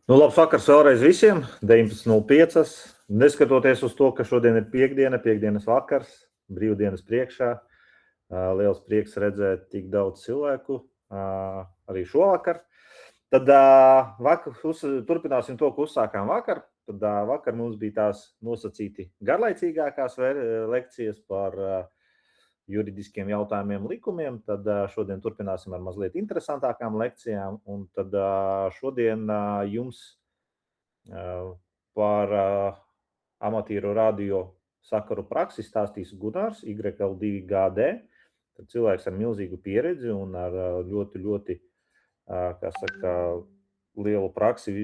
Labs vakars vēlreiz visiem. 19.05. Neskatoties uz to, ka šodien ir piekdienas vakars, brīvdienas priekšā, liels prieks redzēt tik daudz cilvēku arī šovakar. Tad turpināsim to, ko uzsākām vakar. Tad vakar mums bija tās nosacīti garlaicīgākās lekcijas par juridiskiem jautājumiem, likumiem. Tad šodien turpināsim ar mazliet interesantākām lekcijām. Un tad šodien jums par amatīru radio sakaru praksi stāstīs Gunārs, YL2GD. Tad cilvēks ar milzīgu pieredzi un ar ļoti, kā saka, lielu praksi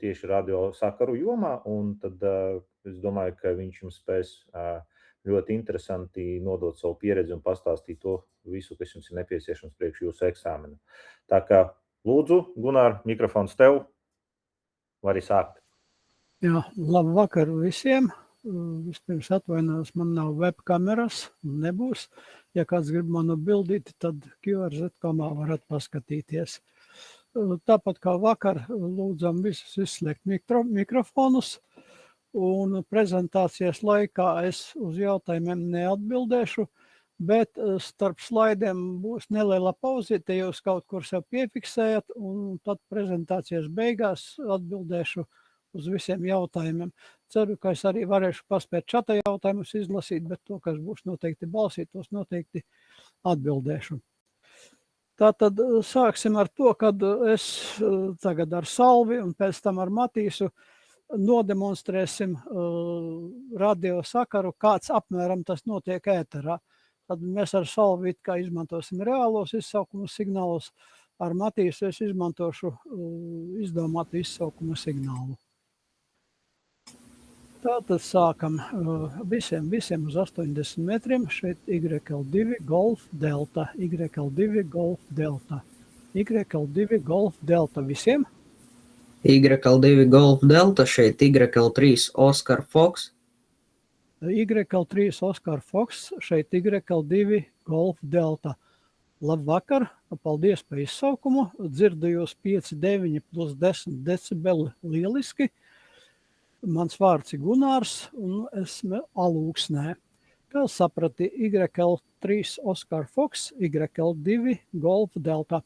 tieši radio sakaru jomā. Un tad es domāju, ka viņš jums spēs ļoti interesanti nodot savu pieredzi un pastāstīt to visu, kas jums ir nepieciešams priekš jūsu eksāmena. Tā kā lūdzu, Gunār, mikrofons tev, vari sākt. Jā, labu vakaru visiem. Vispirms atvainojos, man nav webkameras, nebūs. Ja kāds grib manu bildīti, tad QRZ.comā varat paskatīties. Tāpat kā vakar, lūdzam visus izslēgt mikrofonus. Un prezentācijas laikā es uz jautājumiem neatbildēšu, bet starp slaidiem būs neliela pauzīte, jūs kaut kur sev piefiksējat, un tad prezentācijas beigās atbildēšu uz visiem jautājumiem. Ceru, ka es arī varēšu paspēt čata jautājumus izlasīt, bet to, kas būs noteikti balsī, tos noteikti atbildēšu. Tātad sāksim ar to, kad es tagad ar Salvi un pēc tam ar Matīsu nodemonstrēsim radio sakaru, kāds apmēram tas notiek ēterā. Tad mēs ar Salvi kā izmantosim reālos izsaukumu signālus, ar Matīsu es izmantošu izdomātu izsaukumu signālu. Tātad sākam visiem uz 80 metriem. Šeit YL2 Golf Delta, YL2 Golf Delta, YL2 Golf Delta visiem. YL2 Golf Delta, šeit YL3 Oscar Fox. YL3 Oscar Fox, šeit YL2 Golf Delta. Labvakar, paldies par izsaukumu. Dzirdu jūs 5,9 plus 10 decibeli lieliski. Mans vārds ir Gunārs un esmu Alūksnē. Kā saprati, YL3 Oscar Fox, YL2 Golf Delta.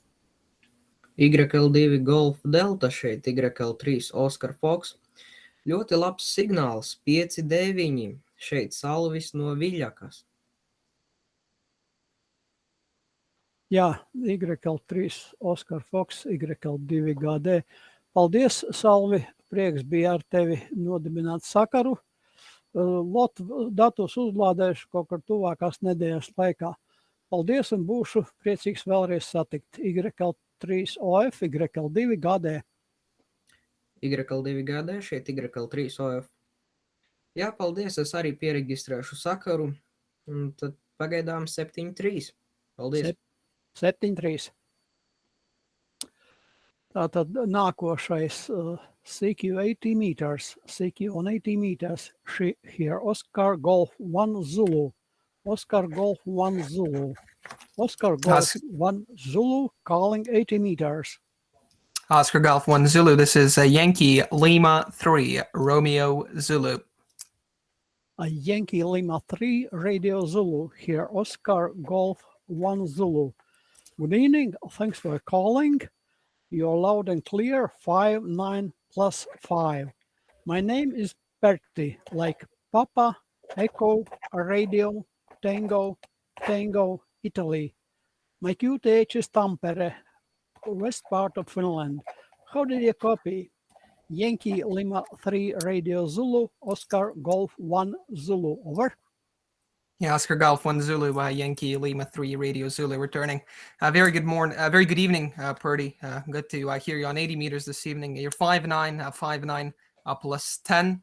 YL2 Golf Delta, šeit YL3 Oscar Fox. Ļoti labs signāls, 5,9. Šeit Salvis no Viļakas. Jā, YL3 Oscar Fox, YL2 GD. Paldies, Salvi, prieks bija ar tevi nodibināt sakaru. Datus uzlādēšu kaut kur tuvākās nedēļas laikā. Paldies un būšu priecīgs vēlreiz satikt. YL3 OF, YL2 GD. YL2 GD, šeit YL3 OF. Jā, paldies, es arī pieregistrēšu sakaru. Un tad pagaidām 7,3. Paldies. 7,3. Tātad nākošais CQ 80 meters, CQ on 80 meters, here Oscar Golf 1 Zulu, Oscar Golf 1 Zulu, Oscar Golf 1 Zulu calling 80 meters. Oscar Golf 1 Zulu, this is a Yankee Lima 3, Romeo Zulu. A Yankee Lima 3, Radio Zulu, here Oscar Golf 1 Zulu. Good evening, thanks for calling. You're loud and clear, 5,9+5. My name is Berti, like Papa, Echo, Radio, Tango, Italy. My QTH is Tampere, west part of Finland. How did you copy? Yankee Lima 3 Radio Zulu, Oscar Golf 1 Zulu, over. Yeah, Oscar Golf 1 Zulu, Yankee Lima 3 Radio Zulu returning. Very good morning, very good evening, Purdy. Good to hear you on 80 meters this evening. You're 5'9", plus 10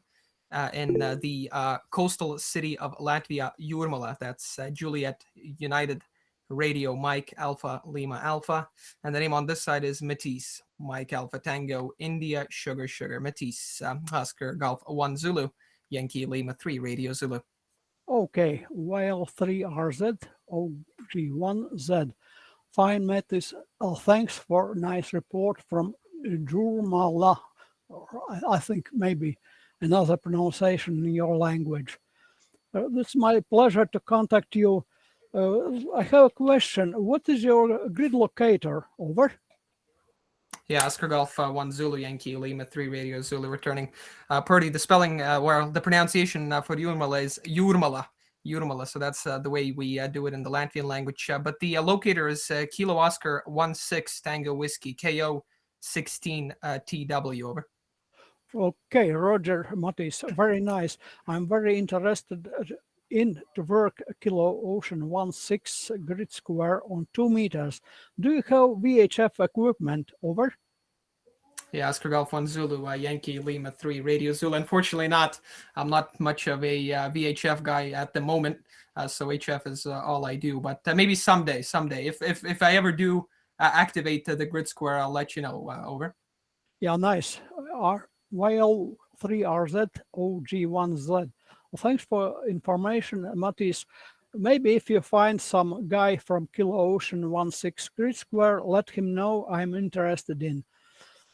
in the coastal city of Latvia, Jūrmala. That's Juliet United Radio, Mike Alpha Lima Alpha. And the name on this side is Matisse, Mike Alpha Tango, India Sugar Matisse, Oscar Golf 1 Zulu, Yankee Lima 3 Radio Zulu. Okay, YL3RZ, OG1Z. Fine, Mattis. Thanks for nice report from Jūrmala. I think maybe another pronunciation in your language. It's my pleasure to contact you. I have a question. What is your grid locator? Over. Yeah, Oscar Golf 1 Zulu Yankee Lima 3 Radio Zulu returning. Purdy, the spelling, the pronunciation for Jurmala is Jurmala. Jurmala, so that's the way we do it in the Latvian language. But the locator is Kilo Oscar 16 Tango Whiskey KO 16 TW. Over. Okay, Roger Mattis, very nice. I'm very interested in to work Kilo Ocean 16 grid square on 2 meters. Do you have VHF equipment? Over. Yeah, Oscar Golf 1 Zulu Yankee Lima 3 Radio Zulu. Unfortunately not. I'm not much of a VHF guy at the moment, so HF is all I do. But maybe someday. If I ever do activate the grid square, I'll let you know. Over. Yeah, nice. YL3RZ OG1Z. Well, thanks for information, Mattis. Maybe if you find some guy from Kilo Ocean 16 grid square, let him know I'm interested in.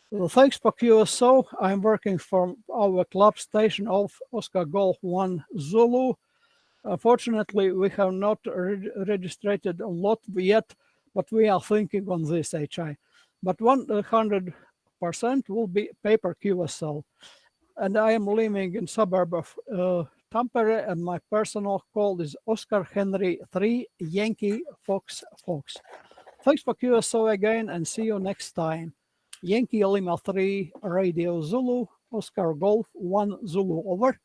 Well, thanks for QSO. I'm working from our club station of Oscar Golf 1 Zulu. Unfortunately, we have not registered a lot yet, but we are thinking on this, HI. But 100% will be paper QSL. And I am living in suburb of Tampere, and my personal code is Oscar Henry 3 Yankee Fox Fox. Thanks for QSO again, and see you next time. Yankee Lima 3 Radio Zulu, Oscar Golf 1 Zulu. Over.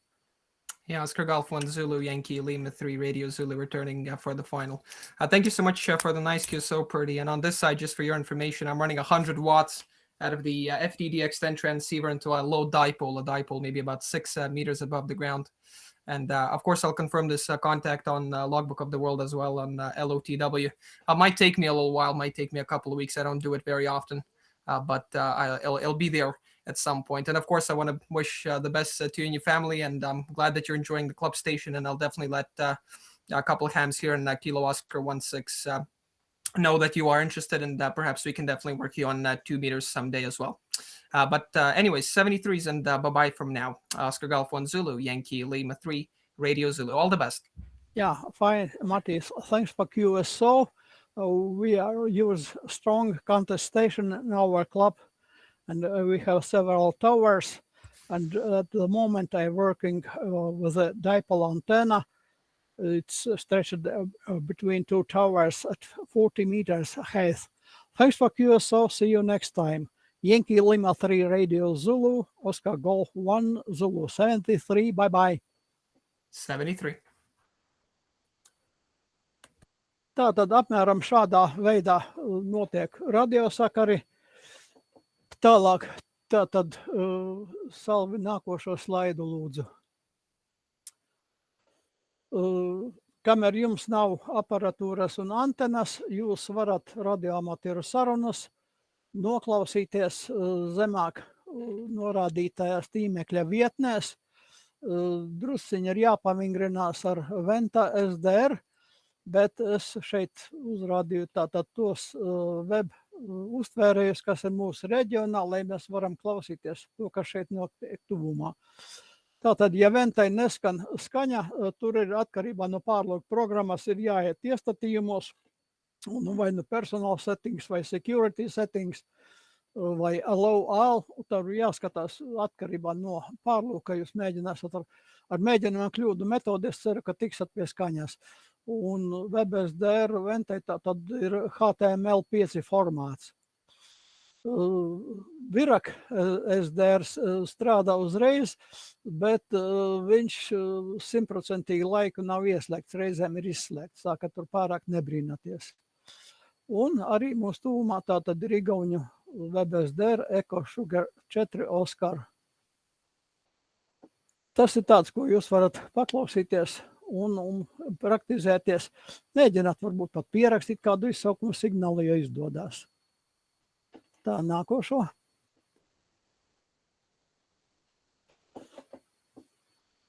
Yeah, Oscar Golf 1 Zulu Yankee Lima 3 Radio Zulu returning for the final. Thank you so much for the nice QSO, Purdy. And on this side, just for your information, I'm running 100 watts out of the FDD-X10 transceiver into a low dipole, maybe about 6 meters above the ground. And of course, I'll confirm this contact on Logbook of the World as well on LOTW. Might take me a little while, might take me a couple of weeks. I don't do it very often. But it'll be there at some point. And of course, I want to wish the best to you and your family. And I'm glad that you're enjoying the club station. And I'll definitely let a couple of hams here in Kilo Oscar 16 know that you are interested. And perhaps we can definitely work you on 2 meters someday as well. But anyways, 73s and bye-bye from now. Oscar Golf 1 Zulu, Yankee Lima 3, Radio Zulu. All the best. Yeah, fine, Mattis. Thanks for QSO. We use strong contestation in our club, and we have several towers. And at the moment, I'm working with a dipole antenna. It's stretched between 2 towers at 40 meters height. Thanks for QSO. See you next time. Yankee Lima 3 Radio Zulu, Oscar Golf 1 Zulu 73. Bye-bye. 73. Tātad apmēram šādā veidā notiek radiosakari. Tālāk, tātad Salvi nākošo slaidu lūdzu. Kamēr jums nav aparatūras un antenas, jūs varat radioamatieru sarunas noklausīties zemāk norādītajās tīmekļa vietnēs. Drusciņi ir jāpavingrinās ar Venta SDR, bet es šeit uzrādīju tātad tos web uztvērējus, kas ir mūsu reģionā, lai mēs varam klausīties to, kas šeit notiek tuvumā. Tātad, ja Ventai neskan skaņa, tur ir atkarībā no pārlūka programmas ir jāiet iestatījumos, vai nu personal settings, vai security settings, vai allow all, tur jāskatās atkarībā no pārlūka, jūs mēģināsiet ar mēģinājumu kļūdu metodi, es ceru, ka tiksat pie skaņas. Un WebSDR Ventai tad ir HTML5 formāts. Virak SDR strādā uzreiz, bet viņš 100% laiku nav ieslēgts, reizēm ir izslēgts, tā ka tur pārāk nebrīnaties. Un arī mūsu tuvumā tātad ir igauņu WebSDR Eco Sugar 4 Oscar. Tas ir tāds, ko jūs varat paklausīties un praktizēties. Mēģināt varbūt pat pierakstīt kādu izsaukumu signālu, ja izdodās. Tā, nākošo.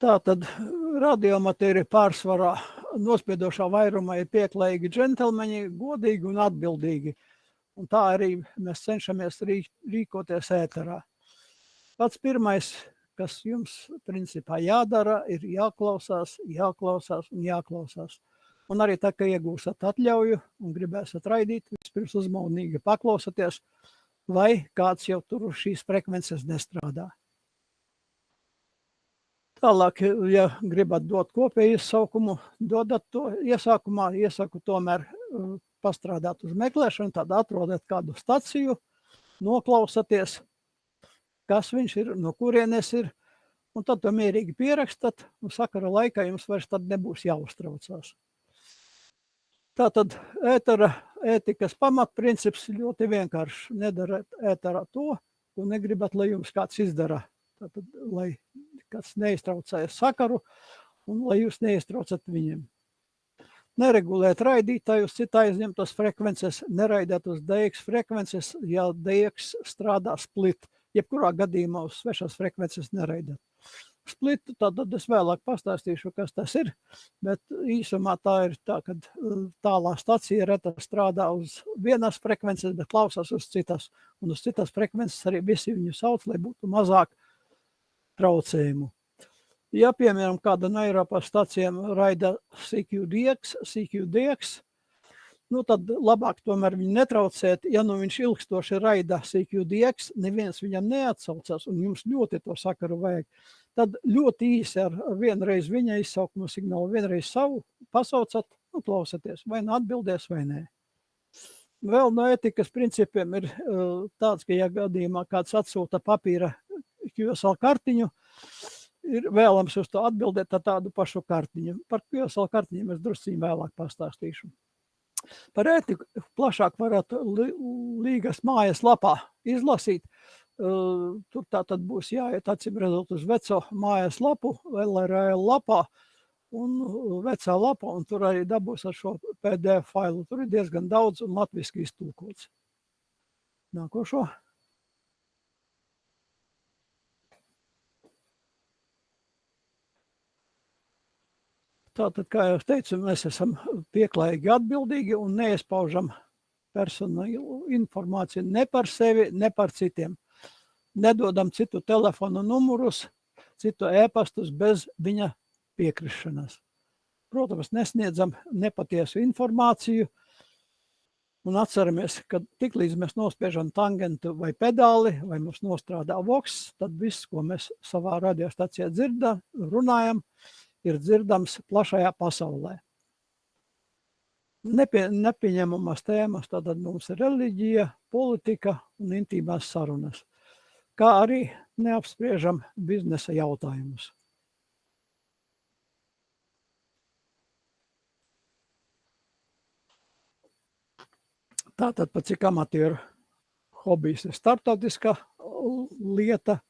Tātad radioamatēri pārsvarā nospiedošā vairumā ir pieklājīgi džentelmeņi, godīgi un atbildīgi. Un tā arī mēs cenšamies rīkoties ēterā. Pats pirmais, kas jums principā jādara, ir jāklausās. Un arī tā, ka iegūsat atļauju un gribēsiet raidīt, vispirms uzmanīgi paklausaties, vai kāds jau tur šīs frekvences nestrādā. Tālāk, ja gribat dot kopēju iesaukumu, dodat to iesākumā, iesaku tomēr pastrādāt uz meklēšanu, tad atrodat kādu staciju, noklausaties, kas viņš ir, no kurienes ir, un tad to mierīgi pierakstat, un sakara laikā jums vairs tad nebūs jāuztraucās. Tātad ētikas pamatprincips ļoti vienkārši. Nedarat ēterā to, ko negribat, lai jums kāds izdara. Tātad, lai kāds neiztraucējas sakaru, un lai jūs neiztraucat viņiem. Neregulēt raidītāju uz cita aizņemtas frekvences, neraidēt uz DX frekvences, ja DX strādā split. Jebkurā gadījumā uz svešās frekvences neraidēt. Splitu, tad es vēlāk pastāstīšu, kas tas ir, bet īsumā tā ir tā, ka tālā stacija reta strādā uz vienas frekvences, bet klausās uz citas, un uz citas frekvences arī visi viņu sauc, lai būtu mazāk traucējumu. Ja, piemēram, kāda no Eiropas stacijām raida CQDX, tad labāk tomēr viņu netraucēt. Ja viņš ilgstoši raida CQDX, neviens viņam neatsaucās, un jums ļoti to sakaru vajag, tad ļoti īsi ar vienreiz viņa izsaukumu signālu, vienreiz savu pasaucat, klausaties, vai nu atbildēs, vai nē. Vēl no ētikas principiem ir tāds, ka ja gadījumā kāds atsūta papīra QSL kartiņu, ir vēlams uz to atbildēt ar tādu pašu kartiņu. Par QSL kartiņiem es drusciņ vēlāk pastāstīšu. Par ētiku plašāk varat Līgas mājas lapā izlasīt. Tur tā tad būs jāiet acīm redzot uz veco mājas lapu, LRL lapā un vecā lapā, un tur arī dabūs ar šo PDF failu. Tur ir diezgan daudz un latviski iztulkots. Nākošo. Tātad, kā jau teicu, mēs esam pieklājīgi atbildīgi un neiespaužam personālu informāciju ne par sevi, ne par citiem. Nedodam citu telefonu numurus, citu ēpastus bez viņa piekrišanas. Protams, nesniedzam nepatiesu informāciju un atceramies, ka tiklīdz mēs nospiežam tangentu vai pedāli, vai mums nostrādā voks, tad viss, ko mēs savā radiostacijā dzirdam, runājam, ir dzirdams plašajā pasaulē. Nepieņemamas tēmas, tātad mums ir reliģija, politika un intīmās sarunas, kā arī neapspriežam biznesa jautājumus. Tātad, pat cik amatieru hobijs ir starptautiska lieta,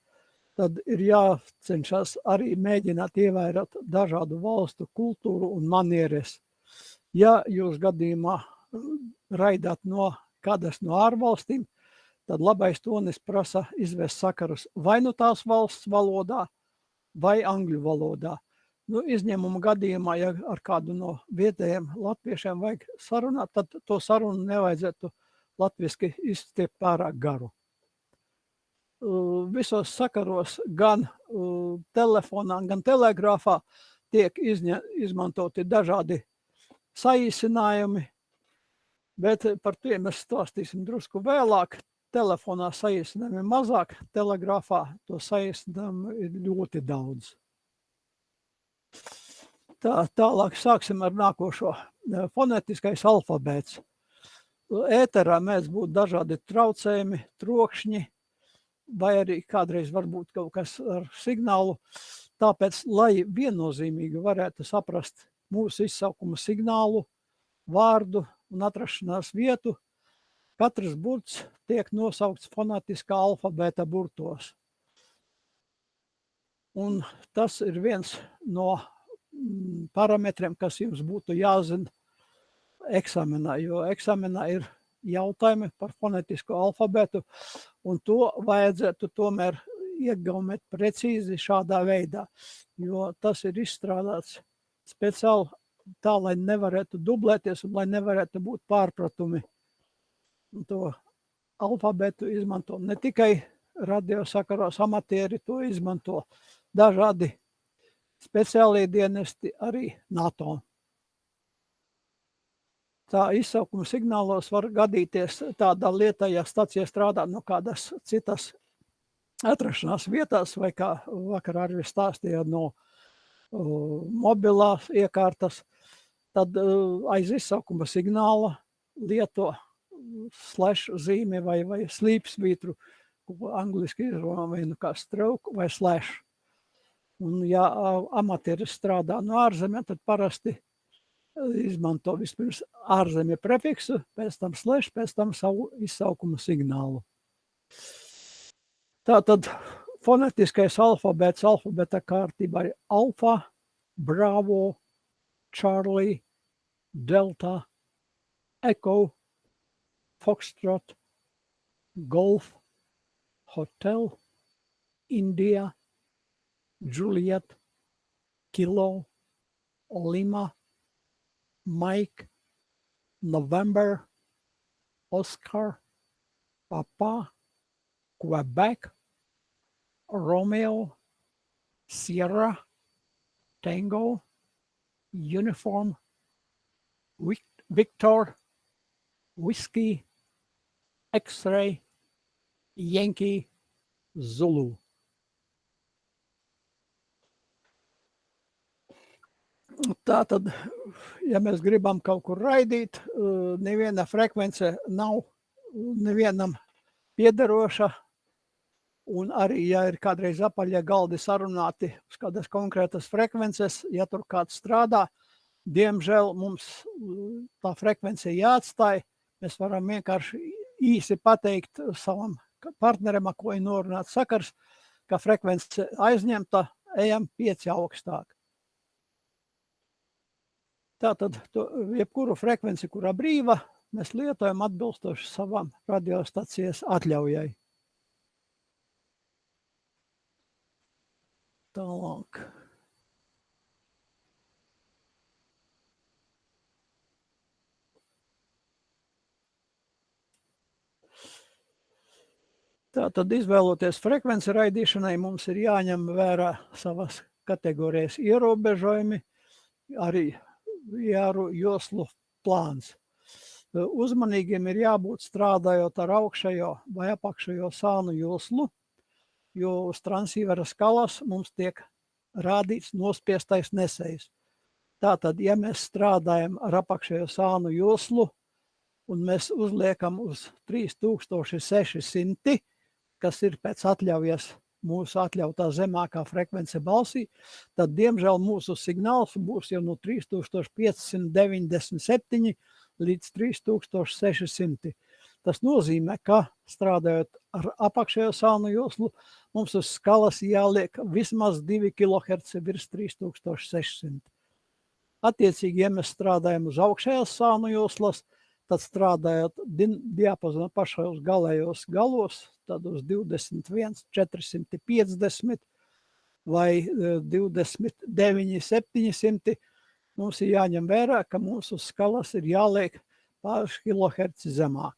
tad ir jācenšas arī mēģināt ievērot dažādu valstu kultūru un manieres. Ja jūs gadījumā raidāt no kādas no ārvalstīm, tad labais tonis prasa izvest sakarus vai nu tās valsts valodā, vai angļu valodā. Izņēmuma gadījumā, ja ar kādu no vietējiem latviešiem vajag sarunāt, tad to sarunu nevajadzētu latviski izstiept pārāk garu. Visos sakaros gan telefonā, gan telegrāfā tiek izmantoti dažādi saīsinājumi, bet par tiem mēs stāstīsim drusku vēlāk. Telefonā saīsinājumi mazāk, telegrāfā to saīsinājumu ir ļoti daudz. Tālāk sāksim ar nākošo. Fonētiskais alfabēts. Ēterā mēdz būt dažādi traucējumi, trokšņi, vai arī kādreiz varbūt kaut kas ar signālu. Tāpēc, lai viennozīmīgi varētu saprast mūsu izsaukumu signālu, vārdu un atrašanās vietu, katrs burts tiek nosaukts fonētiskā alfabēta burtos. Un tas ir viens no parametriem, kas jums būtu jāzina eksāmenā, jo eksāmenā ir jautājumi par fonētisko alfabētu, un to vajadzētu tomēr iegaumēt precīzi šādā veidā, jo tas ir izstrādāts speciāli tā, lai nevarētu dublēties un lai nevarētu būt pārpratumi. Un to alfabētu izmanto ne tikai radiosakaros amatieri to izmanto dažādi speciālie dienesti, arī NATO. Tā izsaukuma signālos var gadīties tādā lietā, ja stacija strādā no kādas citas atrašanās vietās, vai kā vakar arī stāstīja no mobilās iekārtas, tad aiz izsaukuma signāla lieto slash zīmi vai slīpsvītru, ko angliski izrunā vai nu kā stroke vai slash. Un ja amatieris strādā no ārzemēm, tad parasti izmanto vispirms ārzemju prefiksu, pēc tam slash, pēc tam savu izsaukuma signālu. Tātad fonetiskais alfabēts alfabēta kārtībā ir alfa, bravo, Charlie, Delta, Echo, Foxtrot, Golf, Hotel, India, Juliet, Kilo, Lima, Mike, November, Oscar, Papa, Quebec, Romeo, Sierra, Tango, Uniform, Victor, Whiskey, X-Ray, Yankee, Zulu. Tātad, ja mēs gribam kaut kur raidīt, neviena frekvence nav nevienam piederoša, un arī, ja ir kādreiz apaļie galdi sarunāti uz kādas konkrētas frekvences, ja tur kāds strādā, diemžēl mums tā frekvence jāatstāj, mēs varam vienkārši īsi pateikt savam partneram, ar ko ir norunāts sakars, ka frekvence aizņemta, ejam 5 augstāk. Tātad jebkuru frekvenci, kurā brīva, mēs lietojam atbilstoši savam radiostacijas atļaujai. Tālāk. Tātad izvēloties frekvenci raidīšanai, mums ir jāņem vērā savas kategorijas ierobežojumi, arī joslu plāns. Uzmanīgiem ir jābūt strādājot ar augšējo vai apakšējo sānu joslu, jo uz transīvera skalas mums tiek rādīts nospiestais nesējs. Tātad, ja mēs strādājam ar apakšējo sānu joslu un mēs uzliekam uz 3600, kas ir pēc atļaujas mūsu atļautā zemākā frekvence balsī, tad, diemžēl, mūsu signāls būs jau no 3597 līdz 3600. Tas nozīmē, ka strādājot ar apakšējo sānu joslu, mums uz skalas jāliek vismaz 2 kHz virs 3600. Attiecīgi, ja mēs strādājam uz augšējās sānu joslas, tad strādājot diapazona pašos galējos galos, tad uz 21,450 vai 29,700 mums ir jāņem vērā, ka mūsu skalas ir jāliek pāris kiloherci zemāk.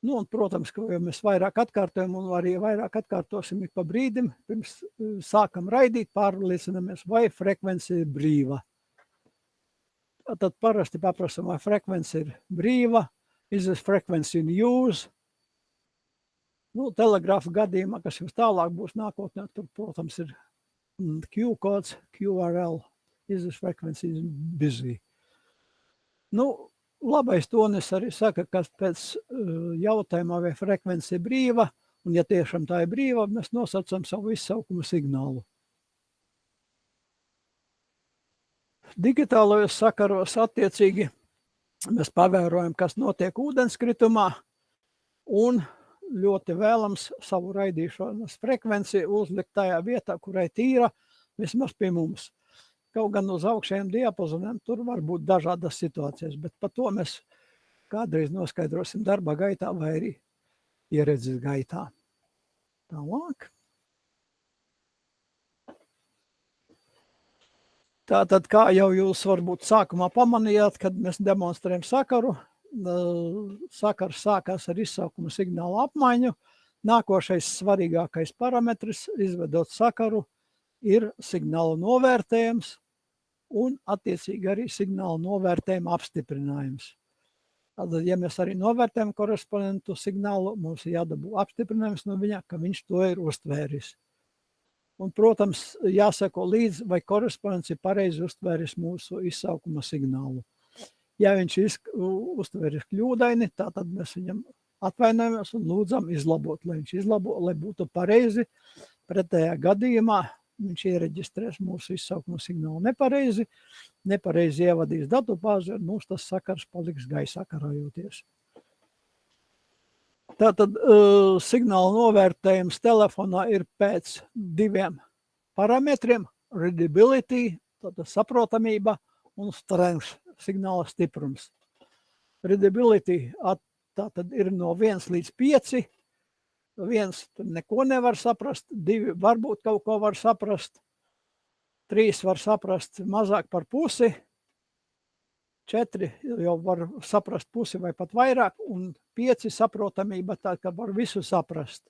Nu, un, protams, ka jau mēs vairāk atkārtojam un arī vairāk atkārtosim ik pa brīdim, pirms sākam raidīt, pārliecinamies, vai frekvence ir brīva. Tad parasti paprasam, vai frekvence ir brīva, is this frequency in use? Nu, telegrāfa gadījumā, kas jums tālāk būs nākotnē, tur, protams, ir Q-kods, QRL, is this frequency is busy. Nu, labais tonis arī saka, ka pēc jautājumā, vai frekvence ir brīva, un ja tiešām tā ir brīva, mēs nosaucam savu izsaukuma signālu. Digitālajos sakaros attiecīgi mēs pavērojam, kas notiek ūdenskritumā, un ļoti vēlams savu raidīšanas frekvenci uzlikt tajā vietā, kurai tīra, vismaz pie mums. Kaut gan uz augšējiem diapazoniem tur var būt dažādas situācijas, bet par to mēs kādreiz noskaidrosim darba gaitā vai arī ieredzes gaitā. Tālāk. Tātad, kā jau jūs varbūt sākumā pamanījāt, kad mēs demonstrējam sakaru, sakars sākās ar izsaukuma signālu apmaiņu, Nākošais svarīgākais parametrs, izvedot sakaru, ir signāla novērtējums un attiecīgi arī signāla novērtējuma apstiprinājums. Tātad, ja mēs arī novērtējam korespondentu signālu, mums ir jādabū apstiprinājums no viņa, ka viņš to ir uztvēris. Un, protams, jāseko līdz, vai korespondents ir pareizi uztvēris mūsu izsaukuma signālu. Ja viņš uztvēris kļūdaini, tātad mēs viņam atvainojamies un lūdzam izlabot, lai viņš izlabo, lai būtu pareizi. Pretējā gadījumā viņš iereģistrēs mūsu izsaukuma signālu nepareizi ievadīs datubāzi, un mums tas sakars paliks gaisā karojoties. Tātad signāla novērtējums telefonā ir pēc 2 parametriem – readability, tātad saprotamība, un strength, signāla stiprums. Readability tātad ir no 1 līdz 5. 1 tur neko nevar saprast, 2 varbūt kaut ko var saprast, 3 var saprast mazāk par pusi, 4 jau var saprast pusi vai pat vairāk, un 5 saprotamība tā, ka var visu saprast.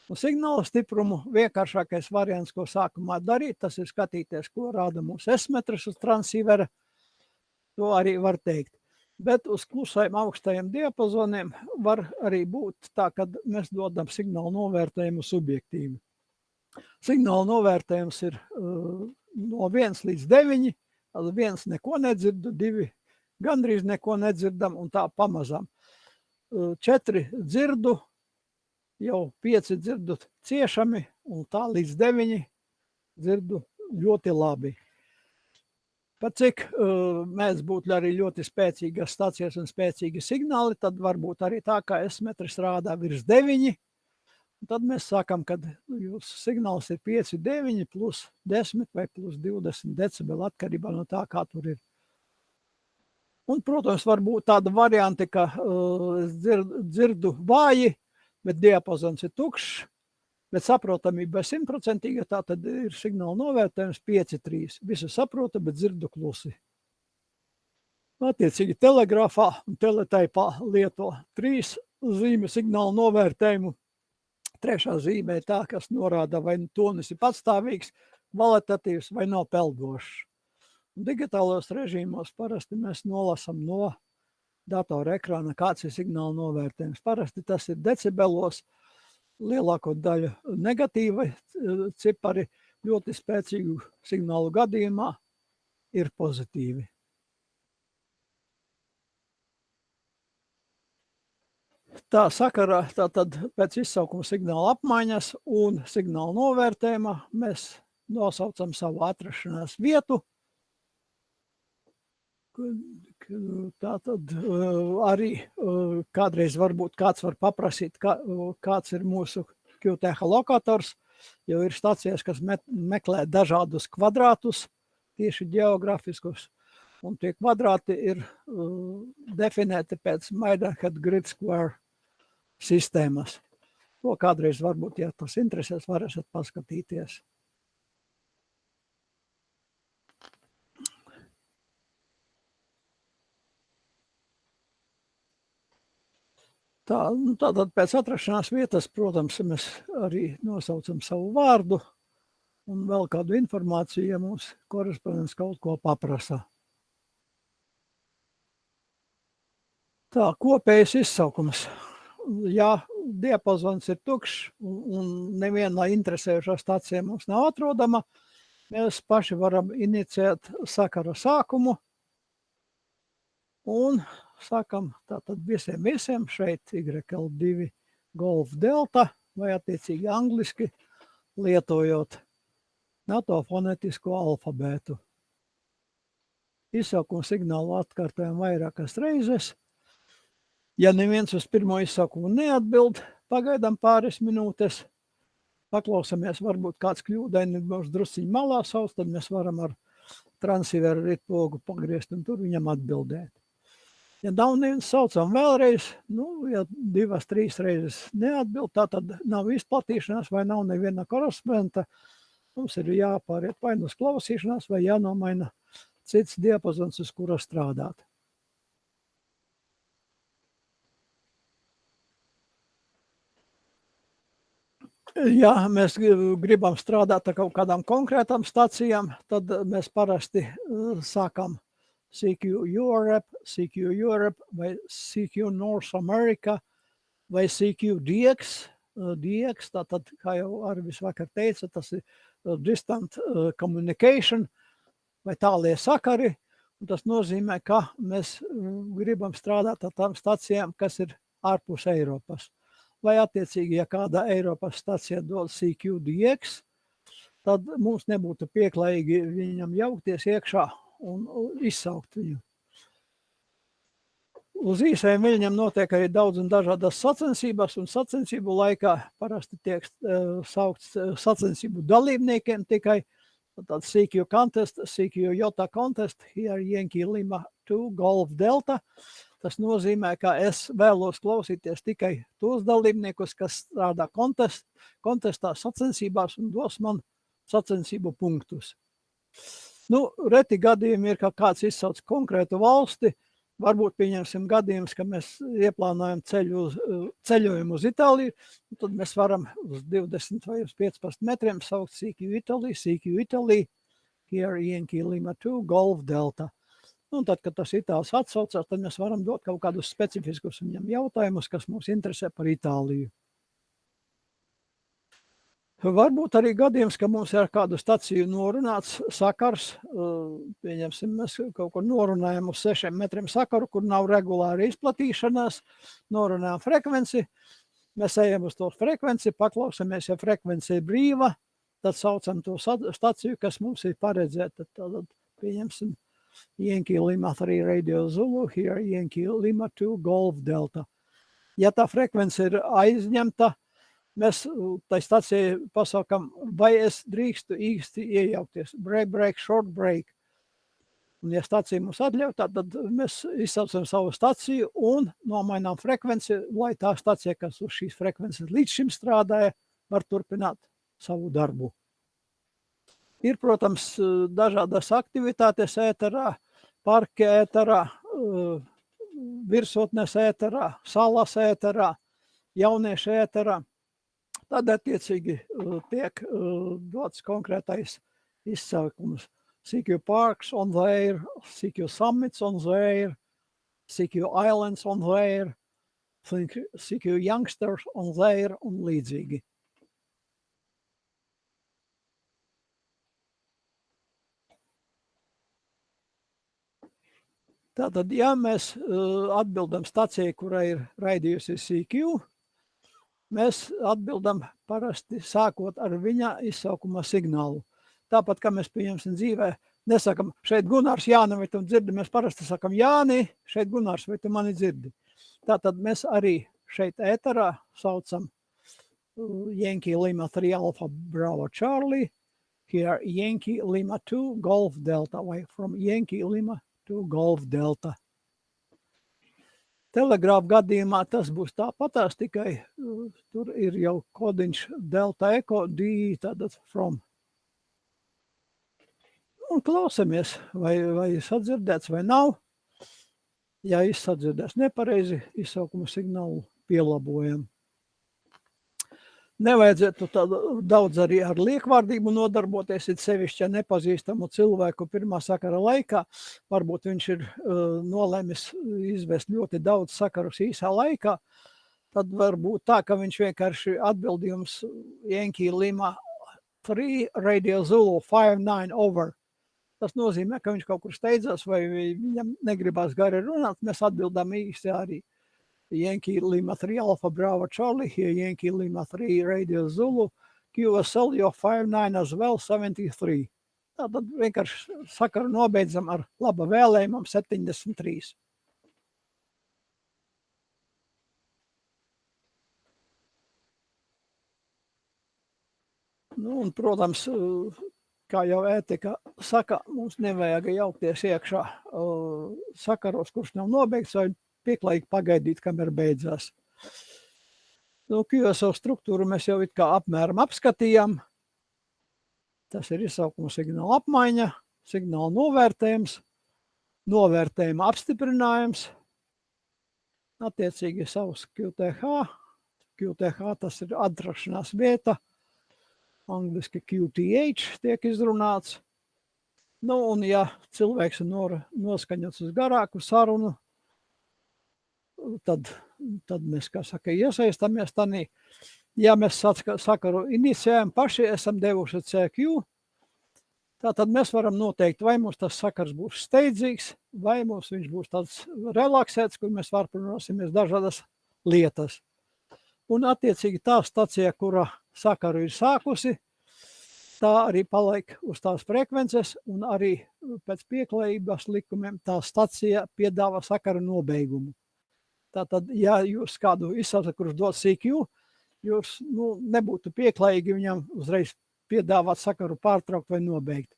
Un signāla stiprumu vienkāršākais variants, ko sākumā darīt, tas ir skatīties, ko rāda mūsu S-metrs uz transīvera, to arī var teikt. Bet uz klusajiem augstajiem diapazoniem var arī būt tā, kad mēs dodam signālu novērtējumu subjektīvi. Signāla novērtējums ir no 1 līdz 9, 1 neko nedzirdu, 2 gandrīz neko nedzirdam un tā pamazām. 4 dzirdu, jau 5 dzirdu ciešami un tā līdz 9 dzirdu ļoti labi. Pat cik mēs būtu arī ļoti spēcīgas stacijas un spēcīgi signāli, tad varbūt arī tā, kā S-metrs rādā virs 9. Tad mēs sākam, kad jūsu signāls ir 5, 9 plus 10 vai plus 20 decibeli atkarībā no tā, kā tur ir. Un, protams, var būt tāda varianti, ka dzirdu vāji, bet diapazons ir tukšs, bet saprotamība 100%, tā tad ir signāla novērtējums 5,3. Visu saprotu, bet dzirdu klusi. Attiecīgi telegrāfā un teletaipā lieto 3 zīmju signāla novērtējumu. 3. zīmē tā, kas norāda, vai tonis ir patstāvīgs, kvalitatīvs vai nav peldošs. Digitālos režīmos parasti mēs nolasam no datora ekrāna, kāds ir signāla novērtējums. Parasti tas ir decibelos, lielāko daļu negatīva cipari, ļoti spēcīgu signālu gadījumā ir pozitīvi. Tā sakarā, tātad pēc izsaukuma signāla apmaiņas un signāla novērtējuma mēs nosaucam savu atrašanās vietu. Tātad arī kādreiz varbūt kāds var paprasīt, kāds ir mūsu QTH lokators, jo ir stacijas, kas meklē dažādus kvadrātus, tieši geogrāfiskus, un tie kvadrāti ir definēti pēc Maidenhead Grid Square sistēmas. To kādreiz varbūt, ja tas interesēs, varēsiet paskatīties. Tātad pēc atrašanās vietas, protams, mēs arī nosaucam savu vārdu un vēl kādu informāciju, ja mums korespondents kaut ko paprasa. Tā, kopējais izsaukums. Ja diapazons ir tukšs un neviena interesējušā stacija mums nav atrodama, mēs paši varam iniciēt sakara sākumu un sākam tātad visiem šeit YL2 Golf Delta vai attiecīgi angliski lietojot NATO fonetisko alfabētu. Izsaukumu signālu atkārtojam vairākas reizes. Ja neviens uz pirmo izsaukumu neatbild, pagaidām pāris minūtes, paklausamies, varbūt kāds kļūdaini būs drusciņi malā sauc, tad mēs varam ar transīveru ritpogu pagriezt un tur viņam atbildēt. Ja nav neviens saucam vēlreiz, ja 2-3 reizes neatbild, tā tad nav izplatīšanās vai nav neviena korespondenta, mums ir jāpāriet vai uz klausīšanās vai jānomaina cits diapazons, uz kura strādāt. Ja mēs gribam strādāt ar kaut kādām konkrētām stacijām, tad mēs parasti sākam CQ Europe vai CQ North America vai CQ DX, tātad, kā jau Arvis vakar teica, tas ir distant communication vai tālie sakari, un tas nozīmē, ka mēs gribam strādāt ar tām stacijām, kas ir ārpus Eiropas. Vai attiecīgi, ja kāda Eiropas stacija dod CQDX, tad mums nebūtu pieklājīgi viņam jaukties iekšā un izsaukt viņu. Uz īsajiem viļņiem notiek arī daudz un dažādas sacensības, un sacensību laikā parasti tiek saukts sacensību dalībniekiem tikai tāds CQ contest, CQ Jota contest, here Yankee Lima 2 Golf Delta. Tas nozīmē, ka es vēlos klausīties tikai tos dalībniekus, kas strādā kontestā sacensībās un dos man sacensību punktus. Reti gadījumi ir, ka kāds izsauc konkrētu valsti, varbūt pieņemsim gadījumus, ka mēs ieplānojam ceļojumu uz Itāliju, tad mēs varam uz 20 vai uz 15 metriem saukt CQ Italy, here Yankee Lima 2 Golf Delta. Un tad, kad tas itālis atsaucās, tad mēs varam dot kaut kādus specifiskus viņam jautājumus, kas mūs interesē par Itāliju. Varbūt arī gadījums, ka mums ir ar kādu staciju norunāts sakars, pieņemsim, mēs kaut ko norunājam uz 6 metriem sakaru, kur nav regulāri izplatīšanās, norunājam frekvenci, mēs ejam uz to frekvenci, paklausamies, ja frekvence ir brīva, tad saucam to staciju, kas mums ir paredzēta, tad pieņemsim Yankee Lima 3 Radio Zulu, here Yankee Lima 2 Golf Delta. Ja tā frekvence ir aizņemta, mēs tai stacijai pasakam, vai es drīkstu īsti iejaukties. Break, short break. Un ja stacija mums atļauj, tad mēs izsaucam savu staciju un nomainām frekvenci, lai tā stacija, kas uz šīs frekvences līdz šim strādāja, var turpināt savu darbu. Ir, protams, dažādas aktivitātes ēterā, parki ēterā, virsotnes ēterā, salas ēterā, jauniešu ēterā. Tad attiecīgi tiek dots konkrētais izsaukums. CQ Parks on the air, CQ Summits on the air, CQ Islands on the air, CQ Youngsters on the air un līdzīgi. Tātad, ja mēs atbildam stacijai, kurai ir raidījusi CQ, mēs atbildam parasti sākot ar viņa izsaukuma signālu. Tāpat, kā mēs pieņemsim dzīvē, nesakam, šeit Gunārs, Jāni, vai tu dzirdi, mēs parasti sakam, Jāni, šeit Gunārs, vai tu mani dzirdi. Tātad mēs arī šeit ēterā saucam Yankee Lima 3 Alpha Bravo Charlie, here Yankee Lima 2 Golf Delta, vai from Yankee Lima to Golf Delta. Telegrāfa gadījumā tas būs tāpatās, tikai tur ir jau kodiņš Delta Echo D, tātad from. Un klausamies, vai sadzirdēts vai nav. Ja sadzirdēts nepareizi, izsaukuma signālu pielabojam. Nevajadzētu daudz arī ar liekvārdību nodarboties, it sevišķi, ja nepazīstamu cilvēku pirmā sakara laikā. Varbūt viņš ir nolēmis izvest ļoti daudz sakarus īsā laikā. Tad var būt tā, ka viņš vienkārši atbildījums Yankee Lima 3 Radio Zulu 59 over. Tas nozīmē, ka viņš kaut kur steidzās vai viņam negribās gari runāt. Mēs atbildām īsti arī. Yankee Lima 3 Alpha Bravo Charlie, here Yankee Lima 3 Radio Zulu, QSL your 59 as well 73. Tātad vienkārši sakaru nobeidzam ar laba vēlējumam 73. Un, protams, kā jau ētika saka, mums nevajag jaukties iekšā sakaros, kurš nav nobeigts, vai pieklājīgi pagaidīt, kamēr beidzās. QSO struktūru mēs jau it kā apmēram apskatījām. Tas ir izsaukuma signāla apmaiņa, signāla novērtējums, novērtējuma apstiprinājums, attiecīgi savs QTH. QTH tas ir atrašanās vieta, angliski QTH tiek izrunāts. Nu, un ja cilvēks ir noskaņots uz garāku sarunu, tad mēs, kā saka, iesaistamies tanī. Ja mēs sakaru inicijējam paši, esam devuši CQ, tātad mēs varam noteikt, vai mums tas sakars būs steidzīgs, vai mums viņš būs tāds relaksēts, kur mēs pārprunosimies dažādas lietas. Un attiecīgi tā stacija, kura sakaru ir sākusi, tā arī paliek uz tās frekvences, un arī pēc pieklājības likumiem tā stacija piedāvā sakaru nobeigumu. Tātad, ja jūs kādu izsaucat, kurš dod CQ, jūs nebūtu pieklājīgi viņam uzreiz piedāvāt sakaru pārtraukt vai nobeigt.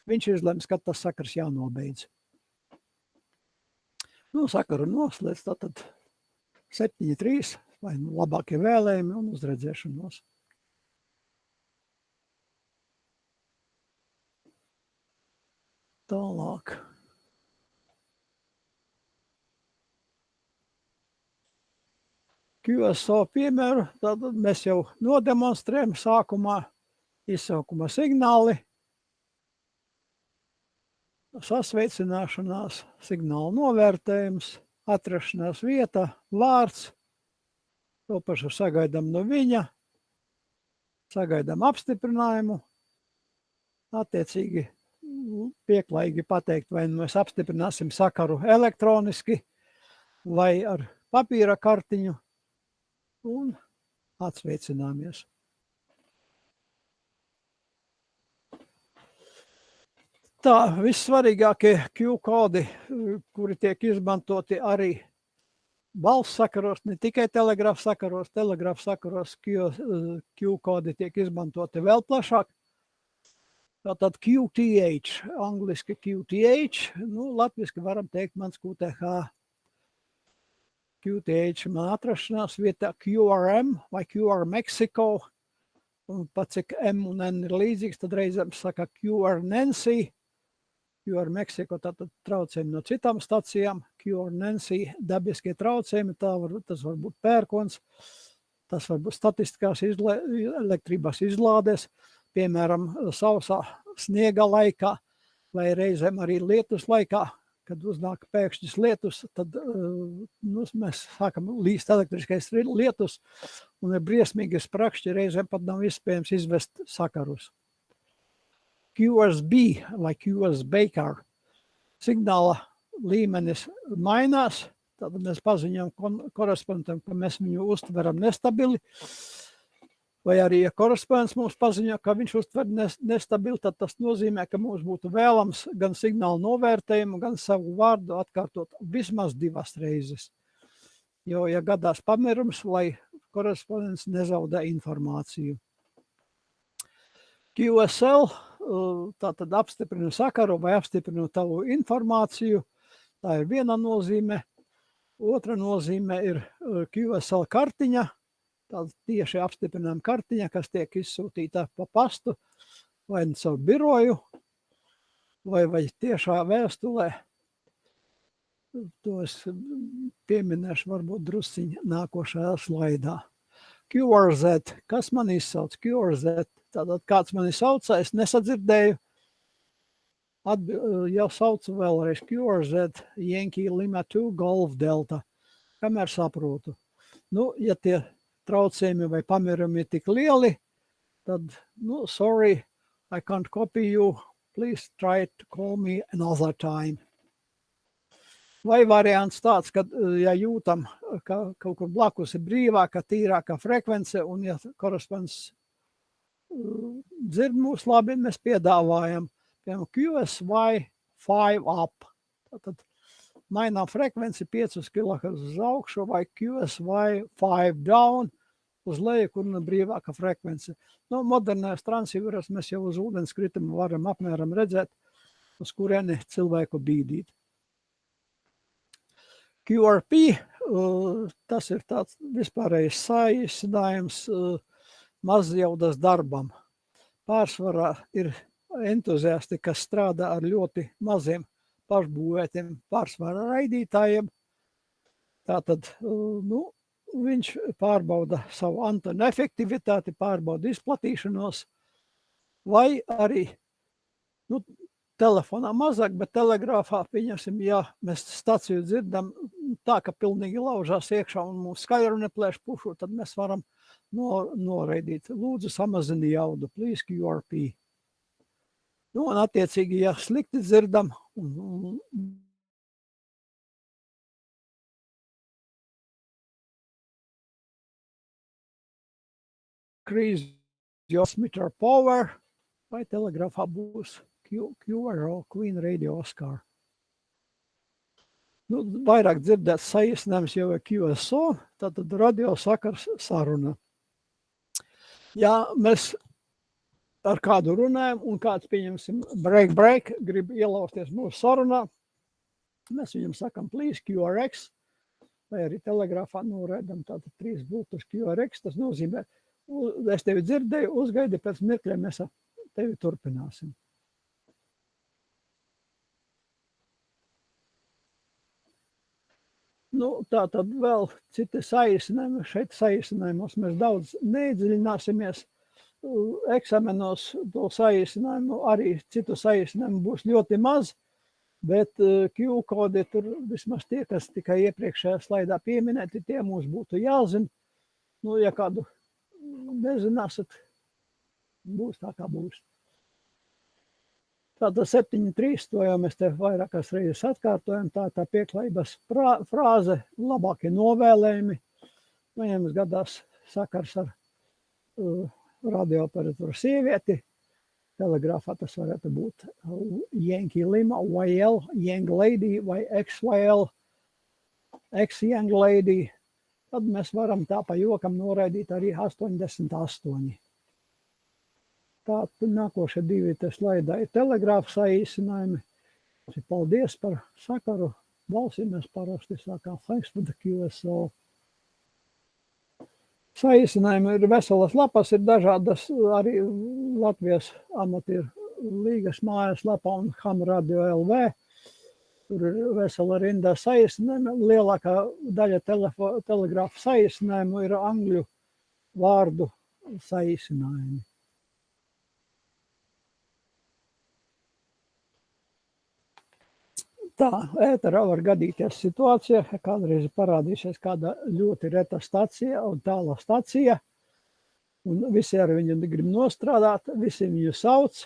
Viņš izlems, ka tas sakars jānobeidz. Sakaru noslēdz, tātad 7-3 vai labākie vēlējumi un uzredzēšanos. Tālāk. QSO piemēru, tad mēs jau nodemonstrējam sākumā izsaukuma signāli, sasveicināšanās, signāla novērtējums, atrašanās vieta, vārds, to pašu sagaidām no viņa, sagaidām apstiprinājumu, attiecīgi pieklājīgi pateikt, vai mēs apstiprināsim sakaru elektroniski vai ar papīra kartiņu un atsveicināmies. Tā, vissvarīgākie Q-kodi, kuri tiek izmantoti arī balss sakaros, ne tikai telegrāfa sakaros Q-kodi tiek izmantoti vēl plašāk. Tātad QTH, angliski QTH, latviski varam teikt mans QTH. QTH man atrašanās vietā QRM vai QR Mexico, un pat cik M un N ir līdzīgs, tad reizēm saka QR Nancy, QR Mexico, tātad traucējumi no citām stacijām, QR Nancy dabiskie traucējumi, tas var būt pērkons, tas var būt statistiskās elektrības izlādes, piemēram, sausā sniega laikā vai reizēm arī lietus laikā, kad uznāk pēkšņas lietus, tad mēs sākam līst elektriskais lietus un ir briesmīgi sprakšķi, reizēm pat nav iespējams izvest sakarus. QSB vai QSB signāla līmenis mainās, tad mēs paziņojam korespondentam, ka mēs viņu uztveram nestabili, vai arī, ja korespondents mums paziņo, ka viņš uztver nestabili, tad tas nozīmē, ka mums būtu vēlams gan signālu novērtējumu, gan savu vārdu atkārtot vismaz 2 reizes. Jo, ja gadās pamirums, lai korespondents nezaudē informāciju. QSL, tātad apstiprina sakaru vai apstiprina tavu informāciju, tā ir viena nozīme. Otra nozīme ir QSL kartiņa, tāda tieši apstiprinājuma kartiņa, kas tiek izsūtīta pa pastu vai caur biroju vai tiešā vēstulē. To es pieminēšu varbūt drusciņ nākošajā slaidā. QRZ, kas man izsauc? QRZ, tātad kāds mani sauca, es nesadzirdēju. Jau saucu vēlreiz QRZ, Yankee Lima 2 Golf Delta, kamēr saprotu. Ja tie traucējumi vai pamirumi ir tik lieli, tad, sorry, I can't copy you, please try to call me another time. Vai variants tāds, ka, ja jūtam, ka kaut kur blakus ir brīvāka, tīrāka frekvence, un ja korespondents dzird mūs labi, mēs piedāvājam, piemēram, QSY 5 up. Tātad mainām frekvenci 5 kHz uz augšu vai QSY 5 down uz leju, kur ir brīvāka frekvence. Modernās transīveros mēs jau uz ūdenskritumu varam apmēram redzēt, uz kurieni cilvēku bīdīt. QRP, tas ir tāds vispārējais saīsinājums mazjaudas darbam. Pārsvarā ir entuziasti, kas strādā ar ļoti maziem pašbūvētiem pārsvarā raidītājiem. Tātad, viņš pārbauda savu antenu efektivitāti, pārbauda izplatīšanos, vai arī telefonā mazāk, bet telegrāfā, pieņemsim, ja mēs staciju dzirdam tā, ka pilnīgi laužās iekšā un mums skaļru neplēš pušu, tad mēs varam noraidīt. Lūdzu, samazini jaudu, please QRP. Un attiecīgi, ja slikti dzirdam, increase your transmitter power, vai telegrāfā būs QRO, Queen Radio Oscar. Vairāk dzirdēt saīsinājums jau ir QSO, tātad radio sakars saruna. Ja mēs ar kādu runājam un kāds, pieņemsim, break, grib ielausties mūsu sarunā, mēs viņam sakam, please QRX, vai arī telegrāfā noraidam tātad 3 bultus QRX, tas nozīmē, es tevi dzirdēju, uzgaidi, pēc mirkļiem mēs tevi turpināsim. Tā tad vēl citi saīsinājumi. Šeit saīsinājumos mēs daudz neiedziļināsimies. Eksamenos to saīsinājumu, arī citu saīsinājumu būs ļoti maz, bet Q-kodi tur vismaz tie, kas tikai iepriekšējā slaidā pieminēti, tie mums būtu jāzina. Ja kādu nezināsiet, būs tā, kā būs. Tātad 7.3, to jau mēs te vairākas reizes atkārtojam, tā pieklājības frāze, labākie novēlējumi. Viņam gadās sakars ar radiooperatoru sievieti. Telegrāfā tas varētu būt Yankee Lima, YL, Young Lady vai XYL, X-Young Lady. Tad mēs varam tā pa jokam noraidīt arī 88. Tā nākošie 2 slaidā ir telegrāfa saīsinājumi. Paldies par sakaru. Balsī mēs parasti sākām thanks for the QSO. Saīsinājumi ir veselas lapas, ir dažādas arī Latvijas amatieru līgas mājas lapā un Ham Radio LV. Tur ir vesela rindā saīsinājumi. Lielākā daļa telegrāfa saīsinājumu ir angļu vārdu saīsinājumi. Tā, ēterā var gadīties situācija, kādreiz parādīsies kāda ļoti reta stacija un tāla stacija, un visi ar viņu grib nostrādāt, visi viņu sauc,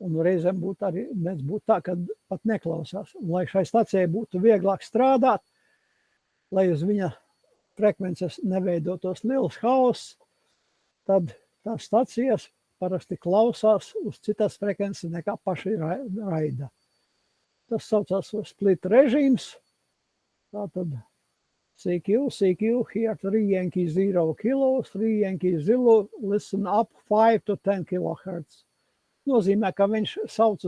un reizēm būtu arī būt tā, ka pat neklausās. Un, lai šai stacijai būtu vieglāk strādāt, lai uz viņa frekvences neveidotos liels hauss, tad tās stacijas parasti klausās uz citas frekvences nekā paši raida. Tas saucās split režīms. Tātad CQ, here 3 Yankee 0 kilo, 3 Yankee 0, listen up 5 to 10 kHz. Nozīmē, ka viņš sauc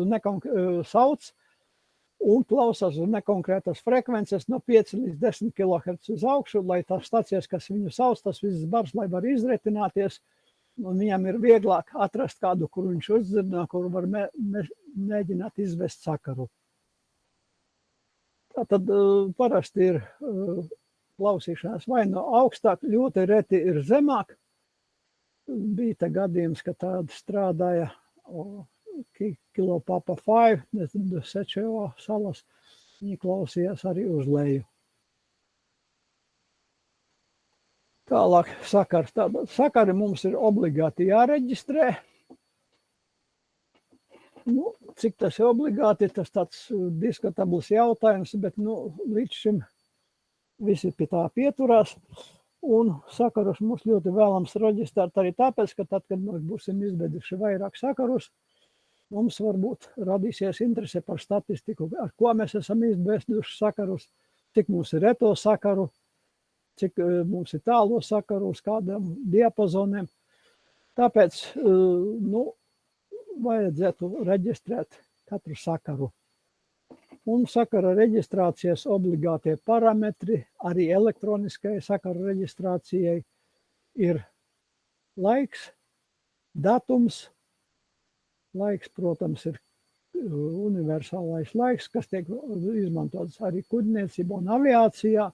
un klausās uz nekonkrētas frekvences no 5 līdz 10 kHz uz augšu, lai tās stacijas, kas viņu sauc, tas viss bars, lai var izretināties, un viņam ir vieglāk atrast kādu, kur viņš uzdzird, kur var mēģināt izvest sakaru. Tātad parasti ir klausīšanās vai no augstāk, ļoti reti ir zemāk. Bija te gadījums, ka tāda strādāja Kilo Papa 5, Sečevo salas, viņi klausījās arī uz leju. Tālāk sakars. Sakari mums ir obligāti jāreģistrē. Cik tas ir obligāti, tas tāds diskutabls jautājums, bet līdz šim visi pie tā pieturās. Un sakarus mums ļoti vēlams reģistrēt arī tāpēc, ka tad, kad mēs būsim izveduši vairāk sakarus, mums varbūt radīsies interese par statistiku, ar ko mēs esam izveduši sakarus, cik mums ir reto sakaru, cik mums ir tālo sakaru uz kādiem diapazoniem. Tāpēc, vajadzētu reģistrēt katru sakaru. Un sakara reģistrācijas obligātie parametri arī elektroniskai sakaru reģistrācijai ir laiks, datums. Laiks, protams, ir universālais laiks, kas tiek izmantots arī kuģniecībā un aviācijā.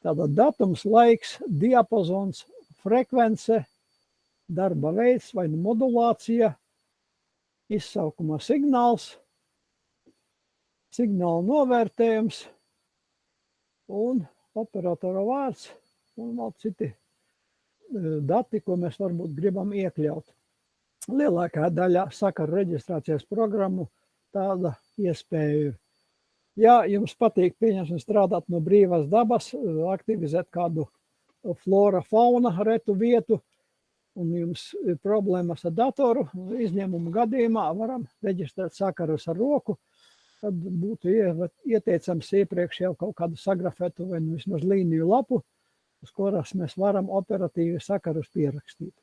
Tātad datums, laiks, diapazons, frekvence, darba veids vai modulācija, izsaukuma signāls, signāla novērtējums un operatora vārds un vēl citi dati, ko mēs varbūt gribam iekļaut. Lielākā daļā sakaru reģistrācijas programmu tāda iespēja ir. Ja jums patīk, pieņemsim, strādāt no brīvās dabas, aktivizēt kādu flora, fauna retu vietu, un jums ir problēmas ar datoru, izņēmumu gadījumā varam reģistrēt sakarus ar roku, tad būtu ieteicams iepriekš jau kaut kādu sagrafētu vai vismaz līniju lapu, uz kurās mēs varam operatīvi sakarus pierakstīt.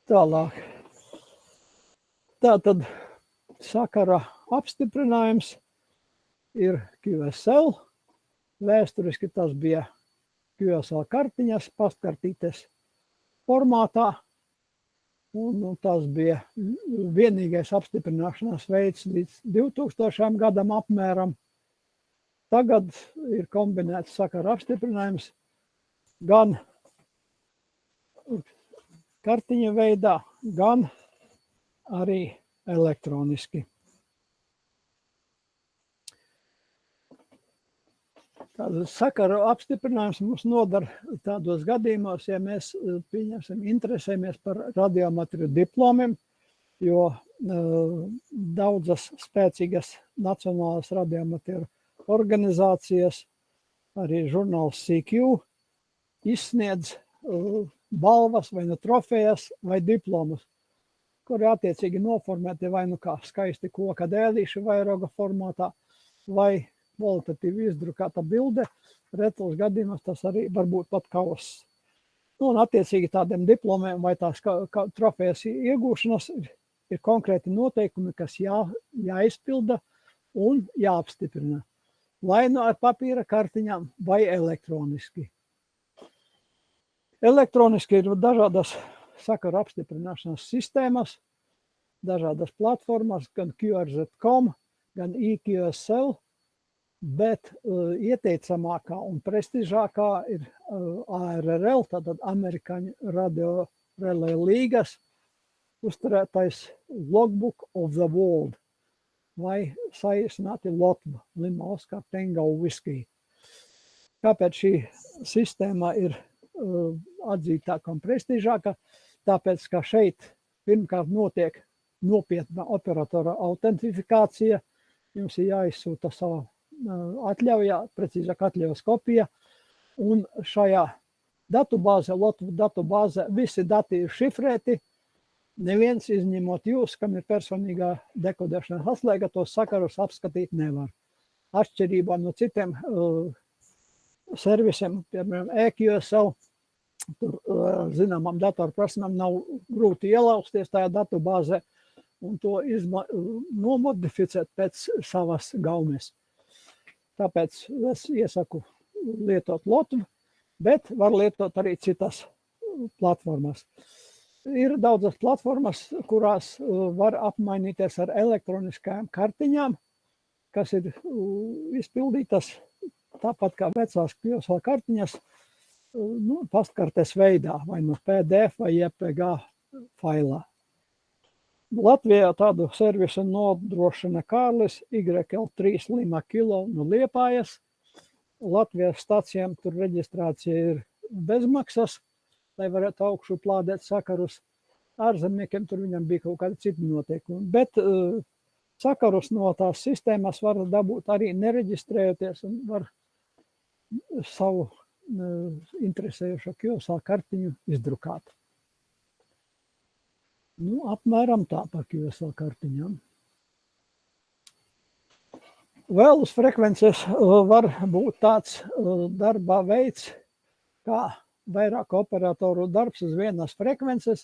Tālāk. Tātad sakara apstiprinājums ir QSL. Vēsturiski tas bija QSL kartiņas, pastkartītes formātā. Un tas bija vienīgais apstiprināšanās veids līdz 2000. gadam apmēram. Tagad ir kombinēts sakara apstiprinājums gan kartiņa veidā, gan arī elektroniski. Tātad sakara apstiprinājums mums nodara tādos gadījumos, ja mēs, pieņemsim, interesējamies par radioamatīru diplomiem, jo daudzas spēcīgas nacionālas radioamatīru organizācijas, arī žurnāls CQ, izsniedz balvas vai nu trofejas vai diplomus, kuri attiecīgi noformēti vai nu kā skaisti koka dēlīši vairoga formātā vai kvalitatīvi izdrukāta bilde, retos gadījumos tas arī var būt pat kauss. Un attiecīgi tādiem diplomiem vai tās trofejas iegūšanas ir konkrēti noteikumi, kas jāizpilda un jāapstiprina. Vai nu ar papīra kartiņām vai elektroniski. Elektroniski ir dažādas sakaru apstiprināšanas sistēmas, dažādas platformas, gan QRZ.com, gan EQSL, bet ieteicamākā un prestižākā ir ARRL, tātad Amerikāņu radio relay līgas uzturētais Logbook of the World, vai saīsināti LOTV, Lima Oscar Tango Whiskey. Kāpēc šī sistēma ir atzītāka un prestižāka? Tāpēc, ka šeit pirmkārt notiek nopietna operatora autentifikācija, jums ir jāizsūta sava atļaujā, precīzāk atļaujas kopija, un šajā datubāzē, LOTV datubāzē, visi dati ir šifrēti, neviens izņemot jūs, kam ir personīgā dekodēšanas atslēga, tos sakarus apskatīt nevar. Atšķirībā no citiem servisiem, piemēram, EQSL, tur zināmām datoru prasmēm nav grūti ielausties tajā datubāzē un to nomodificēt pēc savas gaumes. Tāpēc es iesaku lietot LOTV, bet var lietot arī citas platformas. Ir daudzas platformas, kurās var apmainīties ar elektroniskajām kartiņām, kas ir izpildītas tāpat kā vecās QSL kartiņas, pastkartes veidā, vai no PDF vai JPG failā. Latvijā tādu servisu nodrošina Kārlis YL3 Lima Kilo no Liepājas. Latvijas stacijām tur reģistrācija ir bezmaksas, lai varētu augšu plādēt sakarus. Ārzemniekiem tur viņam bija kaut kādi citi noteikumi. Bet sakarus no tās sistēmas var dabūt arī nereģistrējoties un var savu interesējošo QSL kartiņu izdrukāt. Apmēram tā par QSL kartiņām. Vēl uz frekvences var būt tāds darba veids, kā vairāk operatoru darbs uz vienas frekvences.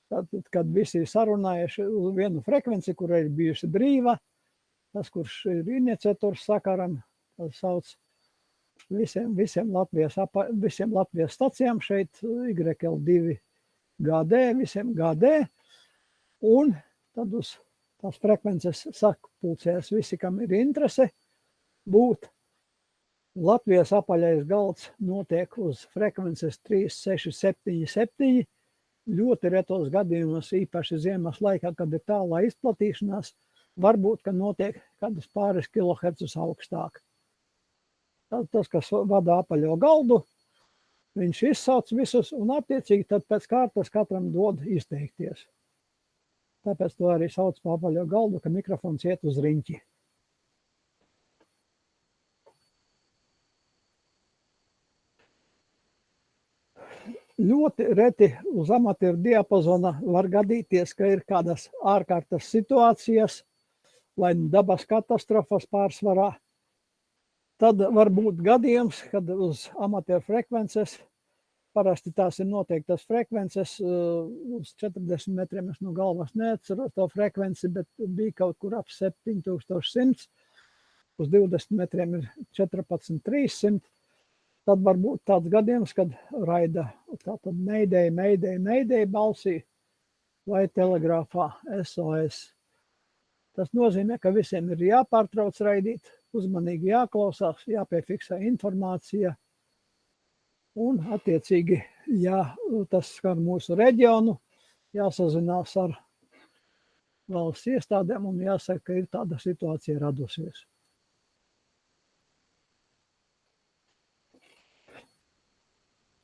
Tad, kad visi ir sarunājuši vienu frekvenci, kura ir bijusi brīva, tas, kurš ir iniciators sakaram, tas sauc visiem Latvijas stacijām šeit YL2 GD, visiem GD. Un tad uz tās frekvences sapulcējas visi, kam ir interese būt. Latvijas apaļais galds notiek uz frekvences 3677. Ļoti retos gadījumos, īpaši ziemas laikā, kad ir tālā izplatīšanās, varbūt, ka notiek kādas pāris kilohertus augstāk. Tad tas, kas vada apaļo galdu, viņš izsauc visus un attiecīgi tad pēc kārtas katram dod izteikties. Tāpēc to arī sauc par apaļo galdu, ka mikrofons iet uz riņķi. Ļoti reti uz amatieru diapazona var gadīties, ka ir kādas ārkārtas situācijas, vai dabas katastrofas pārsvarā. Tad var būt gadījums, kad uz amatieru frekvences, parasti tās ir noteiktas frekvences, uz 40 metriem es no galvas neatceros to frekvenci, bet bija kaut kur ap 7100, uz 20 metriem ir 14300. Tad var būt tāds gadījums, kad raida tātad meidei balsī vai telegrāfā SOS. Tas nozīmē, ka visiem ir jāpārtrauc raidīt, uzmanīgi jāklausās, jāpiefiksē informācija un attiecīgi, ja tas skar mūsu reģionu, jāsazinās ar valsts iestādēm un jāsaka, ka ir tāda situācija radusies.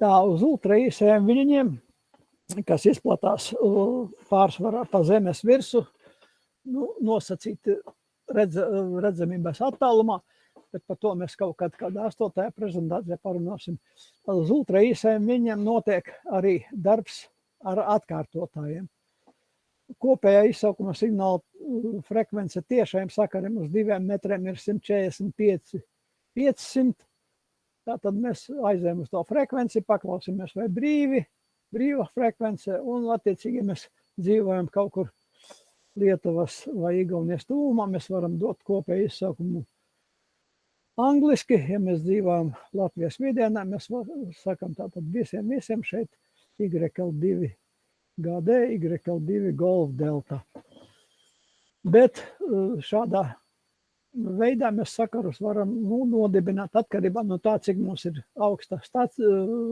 Tā uz ultraīsajiem viļņiem, kas izplatās pārsvarā pa zemes virsu, nosacīti redzamības attālumā, bet par to mēs kaut kādā 8. prezentācijā parunāsim. Uz ultraīsajiem viļņiem notiek arī darbs ar atkārtotājiem. Kopējā izsaukuma signāla frekvence tiešajiem sakariem uz 2 metriem ir 145-500. Tātad mēs aizējam uz to frekvenci, paklausīmies vai brīva frekvence, un attiecīgi mēs dzīvojam kaut kur Lietuvas vai Igaunijas tuvumā, mēs varam dot kopēju izsaukumu angliski, ja mēs dzīvojam Latvijas vidienā, mēs sakam tātad visiem šeit YL2 GD, YL2 Golf Delta. Bet šādā veidā mēs sakarus varam nodibināt atkarībā no tā, cik mums ir augsta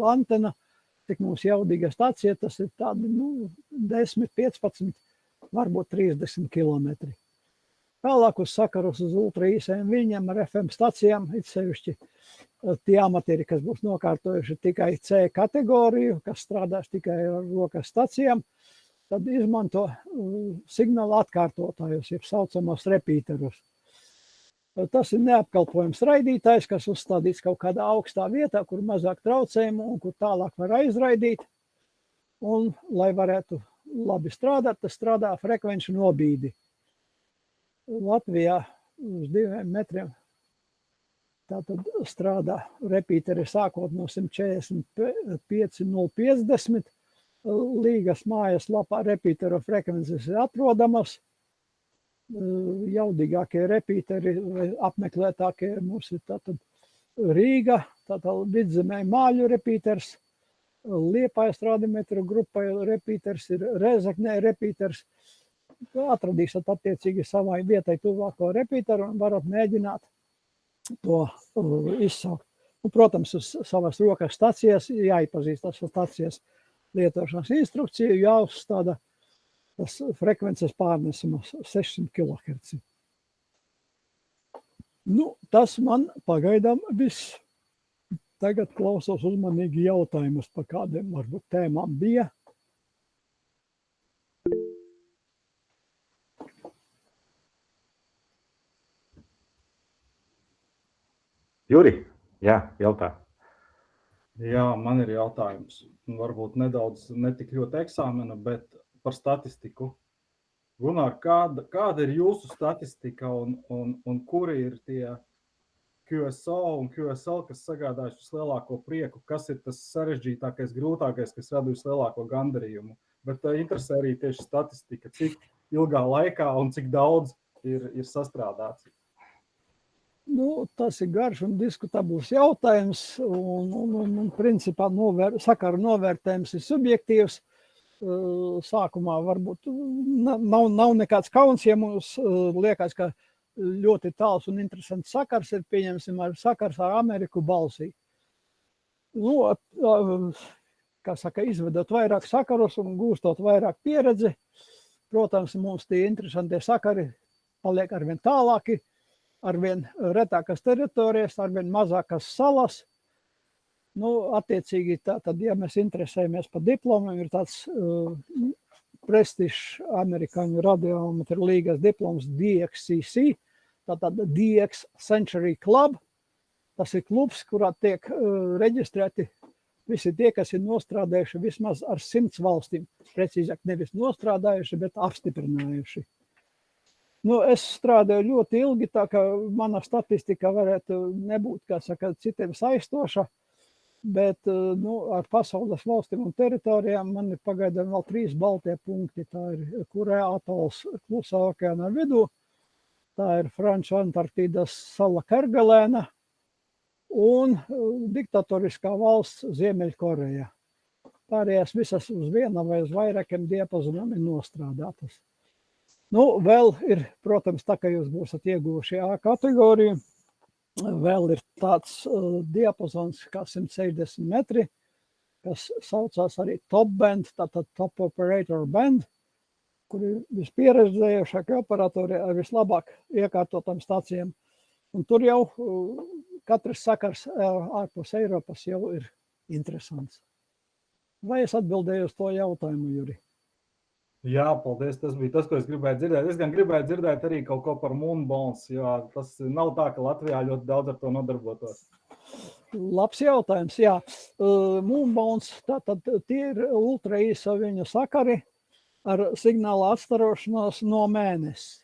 antena, cik mums jaudīga stacija, tas ir tādi 10, 15, varbūt 30 kilometri. Tālāk uz sakarus uz ultraīsajiem viļņiem ar FM stacijām, it sevišķi tie amatieri, kas būs nokārtojuši tikai C kategoriju, kas strādās tikai ar rokas stacijām, tad izmanto signāla atkārtotājus, jeb saucamos repīterus. Tas ir neapkalpojams raidītājs, kas uzstādīts kaut kādā augstā vietā, kur mazāk traucējumu un kur tālāk var aizraidīt. Un, lai varētu labi strādāt, tas strādā frekvenču nobīdi. Latvijā uz 2 metriem tātad strādā repīteri sākot no 145-050. Līgas mājas lapā repīteru frekvences ir atrodamas. Jaudīgākie repīteri vai apmeklētākie mums ir tātad Rīga, tātad vidzemē Māļu repīters, Liepājas radiometru grupai repīters ir Rēzeknē repīters. Atradīsiet attiecīgi savai vietai tuvāko repīteru un varat mēģināt to izsaukt. Un, protams, uz savas rokas stacijas jāiepazīstas ar stacijas lietošanas instrukciju, jāuzstāda tas frekvences pārnesums 600 kHz. Tas man pagaidām viss. Tagad klausos uzmanīgi jautājumus, par kādiem varbūt tēmām bija. Juri, jā, jautā. Jā, man ir jautājums. Varbūt nedaudz netik ļoti eksāmena, bet par statistiku. Gunār, kāda ir jūsu statistika un kuri ir tie QSO un QSL, kas sagādājuši vislielāko prieku? Kas ir tas sarežģītākais, grūtākais, kas rada vislielāko gandarījumu? Bet interesē arī tieši statistika, cik ilgā laikā un cik daudz ir sastrādāts. Tas ir garš un diskutabls jautājums, un principā sakaru novērtējums ir subjektīvs. Sākumā varbūt nav nekāds kauns, ja mums liekas, ka ļoti tāls un interesants sakars ir, pieņemsim, sakars ar Ameriku balsī. Nu, kā saka, izvedot vairāk sakarus un gūstot vairāk pieredzi, protams, mums tie interesantie sakari paliek arvien tālāki, arvien retākas teritorijas, arvien mazākas salas. Nu, attiecīgi, tad, ja mēs interesējamies par diplomiem, ir tāds prestižs amerikāņu radiometru līgas diploms DXCC, tātad DX Century Club. Tas ir klubs, kurā tiek reģistrēti visi tie, kas ir nostrādājuši vismaz ar 100 valstīm. Precīzāk, nevis nostrādājuši, bet apstiprinājuši. Nu, es strādāju ļoti ilgi, tā ka mana statistika varētu nebūt, kā saka, citiem saistoša, bet ar pasaules valstīm un teritorijām man ir pagaidām vēl 3 baltie punkti. Tā ir Kurea atols Klusā okeāna vidū, tā ir Franču Antarktīdas sala Kerguelēna un diktatoriskā valsts Ziemeļkoreja. Pārējās visas uz viena vai uz vairākiem diapazoniem ir nostrādātas. Nu, vēl ir, protams, tā, ka jūs būsat ieguvuši A kategoriju, vēl ir tāds diapazons kā 160 metri, kas saucās arī top band, tātad top operator band, kur ir vispieredzējušākie operatori ar vislabāk iekārtotam stācijām. Un tur jau katrs sakars ārpus Eiropas jau ir interesants. Vai es atbildēju uz to jautājumu, Juri? Jā, paldies. Tas bija tas, ko es gribēju dzirdēt. Es gan gribēju dzirdēt arī kaut ko par moonbones, jo tas nav tā, ka Latvijā ļoti daudz ar to nodarbotos. Labs jautājums, jā. Moonbones, tātad tie ir ultra īsa viņu sakari ar signāla atstarošanos no mēnesis.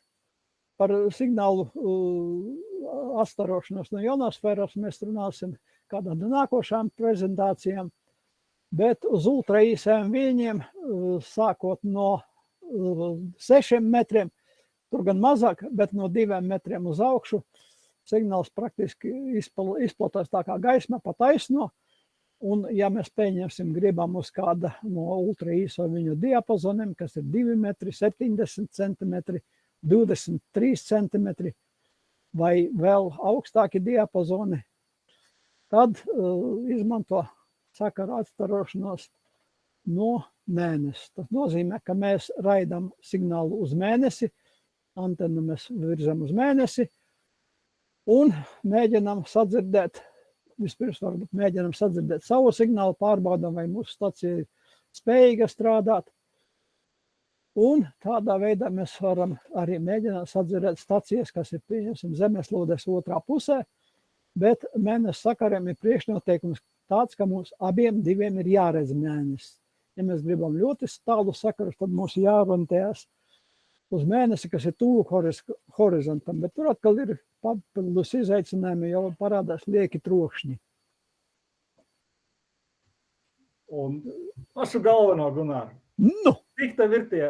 Par signālu atstarošanos no ionosfēras mēs runāsim kādā no nākošām prezentācijām, bet uz ultra īsiem viļņiem, sākot no 6 metriem, tur gan mazāk, bet no 2 metriem uz augšu, signāls praktiski izplatās tā kā gaisma pa taisno, un ja mēs pieņemsim gribam uz kāda no ultra īso viņu diapazoniem, kas ir 2 metri, 70 centimetri, 23 centimetri vai vēl augstāki diapazoni, tad izmanto sakaru atstarošanos no mēnesis. Tas nozīmē, ka mēs raidām signālu uz mēnesi, antenu mēs virzam uz mēnesi un mēģinām sadzirdēt, vispirms varbūt mēģinām sadzirdēt savu signālu, pārbaudām, vai mūsu stacija ir spējīga strādāt. Un tādā veidā mēs varam arī mēģināt sadzirdēt stacijas, kas ir, pieņemsim, zemeslūdes otrā pusē, bet mēnesis sakariem ir priekšnoteikums tāds, ka mums abiem diviem ir jāredz mēnesis. Ja mēs gribam ļoti tālu sakarus, tad mums jāorientējas uz mēnesi, kas ir tuvu horizontam, bet tur atkal ir papildus izaicinājumi, jau parādās lieki trokšņi. Un pašu galveno, Gunār. Nu! Cik tev ir tie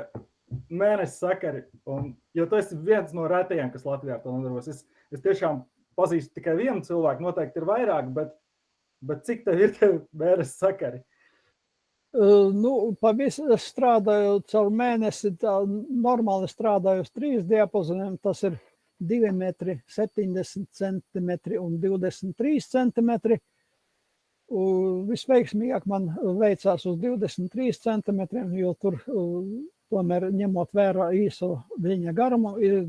mēnesis sakari? Jo tu esi viens no retajiem, kas Latvijā to nodarbojas. Es tiešām pazīstu tikai vienu cilvēku, noteikti ir vairāk, bet cik tev ir tie mēnesis sakari? Es strādāju caur mēnesi, normāli strādāju uz 3 diapazoniem, tas ir 2 metri, 70 centimetri un 23 centimetri. Visveiksmīgāk man veicās uz 23 centimetriem, jo tur tomēr ņemot vērā īso viļņa garumu, ir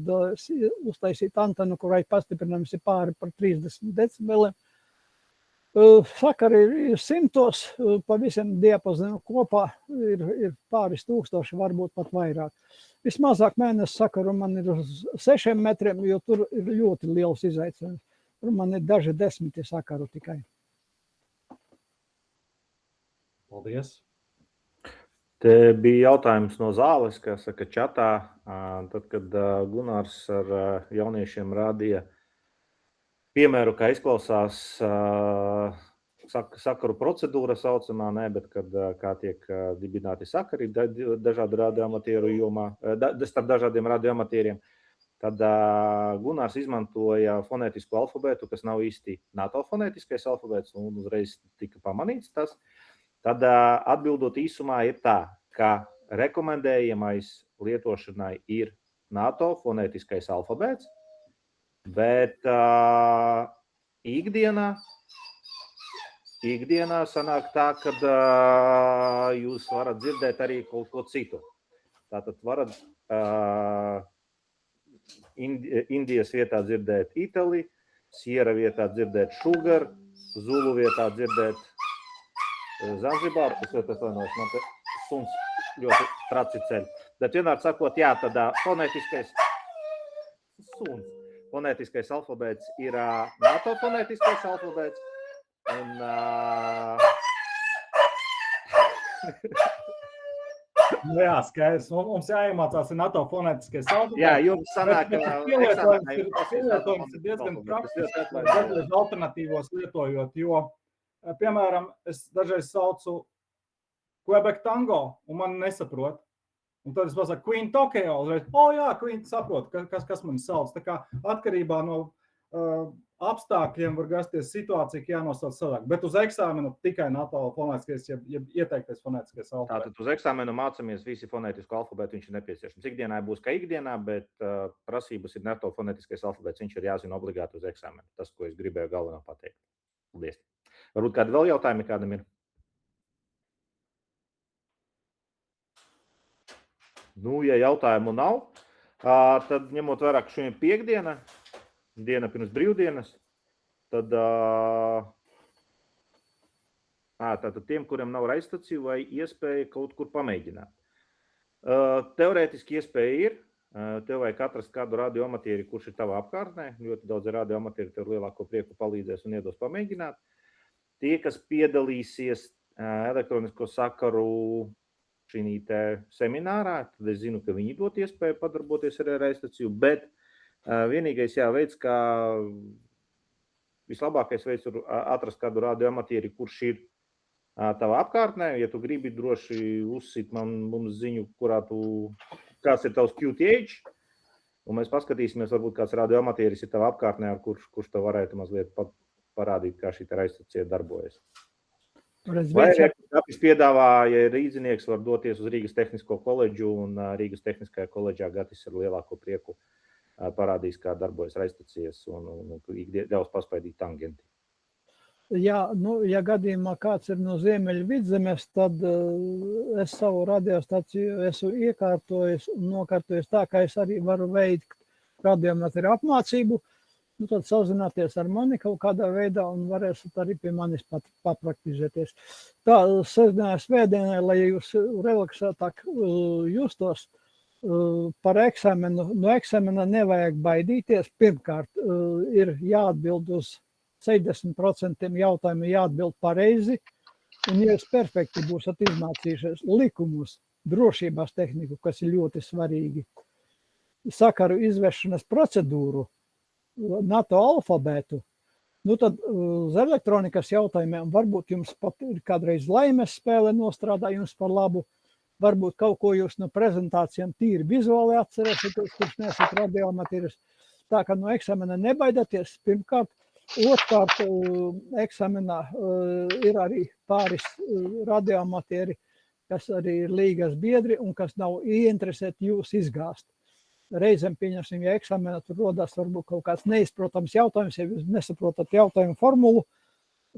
uztaisīt antenu, kurai pastiprinājums ir pāri par 30 decibeliem. Sakari ir 100, pa visiem diapazoniem kopā ir pāris tūkstoši, varbūt pat vairāk. Vismazāk mēnesis sakaru man ir uz 6 metriem, jo tur ir ļoti liels izaicinājums. Tur man ir daži 10 sakaru tikai. Paldies. Te bija jautājums no zāles, kā saka čatā, tad, kad Gunārs ar jauniešiem rādīja piemēru, kā izklausās sakaru procedūra saucamā, bet kā tiek dibināti sakari dažādu radioamatieru jomā, starp dažādiem radioamatieriem, tad Gunārs izmantoja fonētisku alfabētu, kas nav īsti NATO fonētiskais alfabēts, un uzreiz tika pamanīts tas. Tad atbildot īsumā ir tā, ka rekomendējamais lietošanai ir NATO fonētiskais alfabēts, Bet ikdienā sanāk tā, ka jūs varat dzirdēt arī kaut ko citu. Tātad varat Indijas vietā dzirdēt Itali, Sierra vietā dzirdēt Sugar, Zulu vietā dzirdēt Zanzibāru, kas atvainojas, man te suns ļoti traci ceļ. Bet vienmēr sakot, jā, tad fonētiskais alfabēts ir NATO fonētiskais alfabēts. Un, Nu jā, skaidrs. Mums jāiemācās ir NATO fonētiskais alfabēts. jā, jums sanāk, Pielietojums ir diezgan praktisks, dažreiz alternatīvos lietojot, jo, piemēram, es dažreiz saucu Quebec Tango, un man nesaprot. Un tad es pasaku Queen Tokyo, uzreiz, jā, Queen saprot, kas mani sauc. Tā kā atkarībā no apstākļiem var gasties situācija, ka jānosauc savādāk. Bet uz eksāmenu tikai NATO fonētiskais, ja ieteiktais fonētiskais alfabēts. Tātad uz eksāmenu mācāmies visi fonētisku alfabētu, viņš ir nepieciešams. Ikdienā būs kā ikdienā, bet prasības ir NATO fonētiskais alfabēts, viņš ir jāzina obligāti uz eksāmenu. Tas, ko es gribēju galvenā pateikt. Paldies. Varbūt kādi vēl jautājumi kādam ir? Nu, ja jautājumu nav, tad ņemot vērā, ka šodien piekdiena, diena pirms brīvdienas, tad tātad tiem, kuriem nav raidstaciju vai iespēja kaut kur pamēģināt. Teorētiski iespēja ir. Tev vajag atrast kādu radioamatieri, kurš ir tavā apkārtnē. Ļoti daudz radioamatieri tev lielāko prieku palīdzēs un iedos pamēģināt. Tie, kas piedalīsies elektronisko sakaru šī seminārā, tad es zinu, ka viņi dot iespēju padarboties ar raidstaciju, bet vienīgais veids, kā vislabākais veids ir atrast kādu radioamatieri, kurš ir tavā apkārtnē. Ja tu gribi droši uzsit mums ziņu, kāds ir tavs QTH, un mēs paskatīsimies, varbūt kāds radioamatieris ir tavā apkārtnē, kurš tev varētu mazliet parādīt, kā šī raidstacija darbojas. Vai Gatis piedāvā, ja rīdzinieks var doties uz Rīgas Tehnisko koledžu, un Rīgas Tehniskajā koledžā Gatis ar lielāko prieku parādīs, kā darbojas raidstacijas un ļaus paspaidīt tangenti. Jā, ja gadījumā kāds ir no Ziemeļvidzemes, tad es savu radiostaciju esmu iekārtojis un nokārtojis tā, ka es arī varu veikt radiometru apmācību. Tad sazināties ar mani kaut kādā veidā un varēsiet arī pie manis papraktizēties. Tā sestdienā svētdienā, lai jūs relaksētāk justos par eksāmenu. No eksāmena nevajag baidīties. Pirmkārt, ir jāatbild uz 70% jautājumu, jāatbild pareizi. Un ja jūs perfekti būsat izmācījušies likumus, drošības tehniku, kas ir ļoti svarīgi, sakaru izvešanas procedūru, NATO alfabētu, tad uz elektronikas jautājumiem varbūt jums pat ir kādreiz laimes spēle nostrādā jums par labu, varbūt kaut ko jūs no prezentācijām tīri vizuāli atcerēsieties, kurš nesat radioamatieris. Tā kā no eksāmena nebaidieties, pirmkārt. Otrkārt, eksāmenā ir arī pāris radioamatieri, kas arī ir līgas biedri un kas nav ieinteresēti jūs izgāzt. Reizēm, pieņemsim, ja eksāmenā tur rodās varbūt kaut kāds neizprotams jautājums, ja jūs nesaprotat jautājumu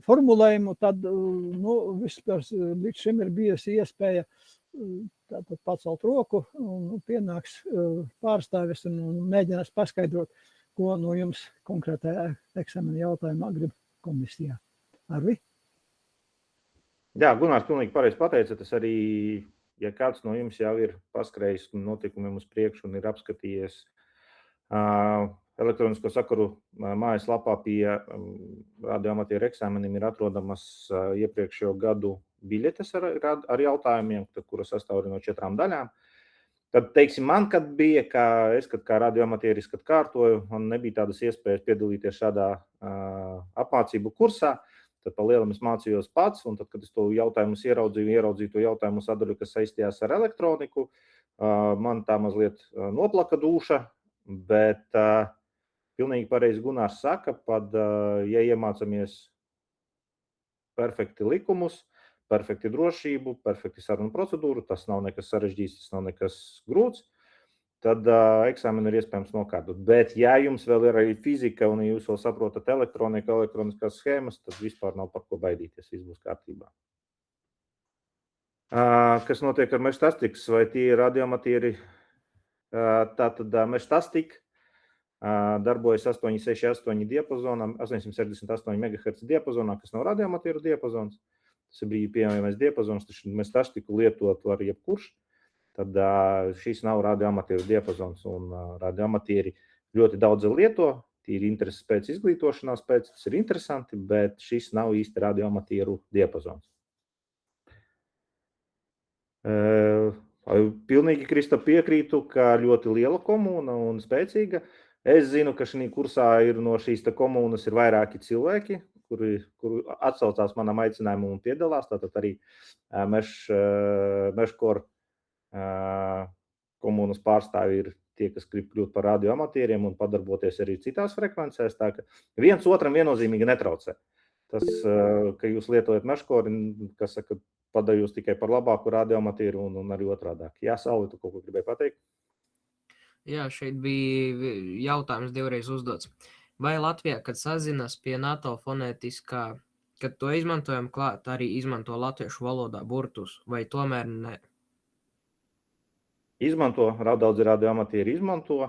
formulējumu, tad vispār līdz šim ir bijusi iespēja tātad pacelt roku un pienāks pārstāvis un mēģinās paskaidrot, ko no jums konkrētajā eksāmena jautājumā grib komisijā. Arvi? Jā, Gunārs pilnīgi pareizi pateica, tas arī, ja kāds no jums jau ir paskrējis notikumiem uz priekšu un ir apskatījies elektronisko sakaru mājaslapā pie radioamatieru eksāmeniem ir atrodamas iepriekšējo gadu biļetes ar jautājumiem, kura sastāv no 4 daļām. Tad, teiksim, man, kad bija, kad kā radioamatieris, kad kārtoju, man nebija tādas iespējas piedalīties šādā apmācību kursā, tad pa lielam es mācījos pats, un tad, kad es to jautājumus ieraudzīju to jautājumu sadaļu, kas saistījās ar elektroniku, man tā mazliet noplaka dūša, bet pilnīgi pareizi Gunārs saka, ja iemācāmies perfekti likumus, perfekti drošību, perfekti sarunu procedūru, tas nav nekas sarežģīts, tas nav nekas grūts. tad eksāmenu ir iespējams nokārtot. Bet, ja jums vēl ir arī fizika un jūs vēl saprotat elektroniku, elektroniskās schēmas, tad vispār nav par ko baidīties, viss būs kārtībā. Kas notiek ar mežtastikas, vai tie ir radiomatieri? Tātad mežtastika darbojas 868 diapazonā, 868 MHz diapazonā, kas nav radiomatieru diapazons. Tas ir brīvi pieejamais diapazons, taču mežtastiku lietot var jebkurš. Tad šis nav radioamatieru diapazons, un radioamatieri ļoti daudz lieto, tīri intereses pēc izglītošanās pēc, tas ir interesanti, bet šis nav īsti radioamatieru diapazons. Pilnīgi, Krista, piekrītu, ka ļoti liela komūna un spēcīga. Es zinu, ka šī kursā ir no šīs komūnas ir vairāki cilvēki, kuri atsaucās manam aicinājumam un piedalās, tātad arī Meškor komūnas pārstāvi ir tie, kas grib kļūt par radioamatieriem un padarboties arī citās frekvencēs, tā ka viens otram viennozīmīgi netraucē. Tas, ka jūs lietojat Meškori, kas saka, padara jūs tikai par labāku radioamatieru un arī otrādāk. Jā, Salvi, tu kaut ko gribēji pateikt? Jā, šeit bija jautājums divreiz uzdots. Vai Latvijā, kad sazinas pie NATO fonētiskā, kad to izmantojam klāt, arī izmanto latviešu valodā burtus, vai tomēr ne? Izmanto, daudzi radioamatieri izmanto.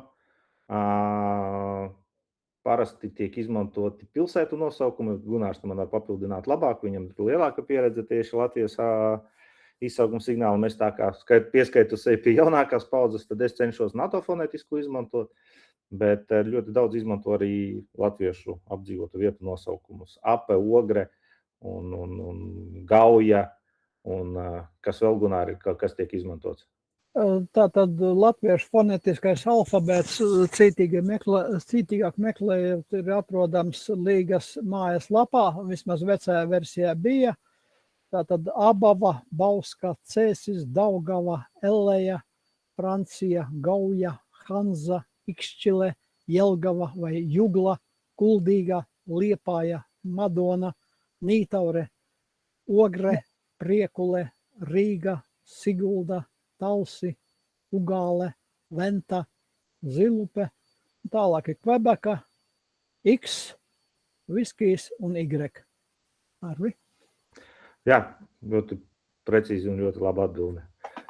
Parasti tiek izmantoti pilsētu nosaukumi. Gunārs man var papildināt labāk, viņam ir lielāka pieredze tieši Latvijas izsaukuma signālu. Mēs tā kā pieskaitu sevi pie jaunākās paudzes, tad es cenšos NATO fonētisku izmantot, bet ļoti daudz izmanto arī latviešu apdzīvotu vietu nosaukumus. Ape, Ogre un Gauja un kas vēl, Gunāri, kas tiek izmantots? Tātad latviešu fonētiskais alfabēts cītīgāk meklējot ir atrodams Līgas mājas lapā, vismaz vecajā versijā bija. Tātad Abava, Bauska, Cēsis, Daugava, Eleja, Francija, Gauja, Hanza, Ikšķile, Jelgava vai Jugla, Kuldīga, Liepāja, Madona, Nītaure, Ogre, Priekule, Rīga, Sigulda, Talsi, Ugāle, Venta, Zilupe, tālāk ir Kvebeka, X, Viskijs un Y. Arvi? Jā, ļoti precīzi un ļoti laba atbilde.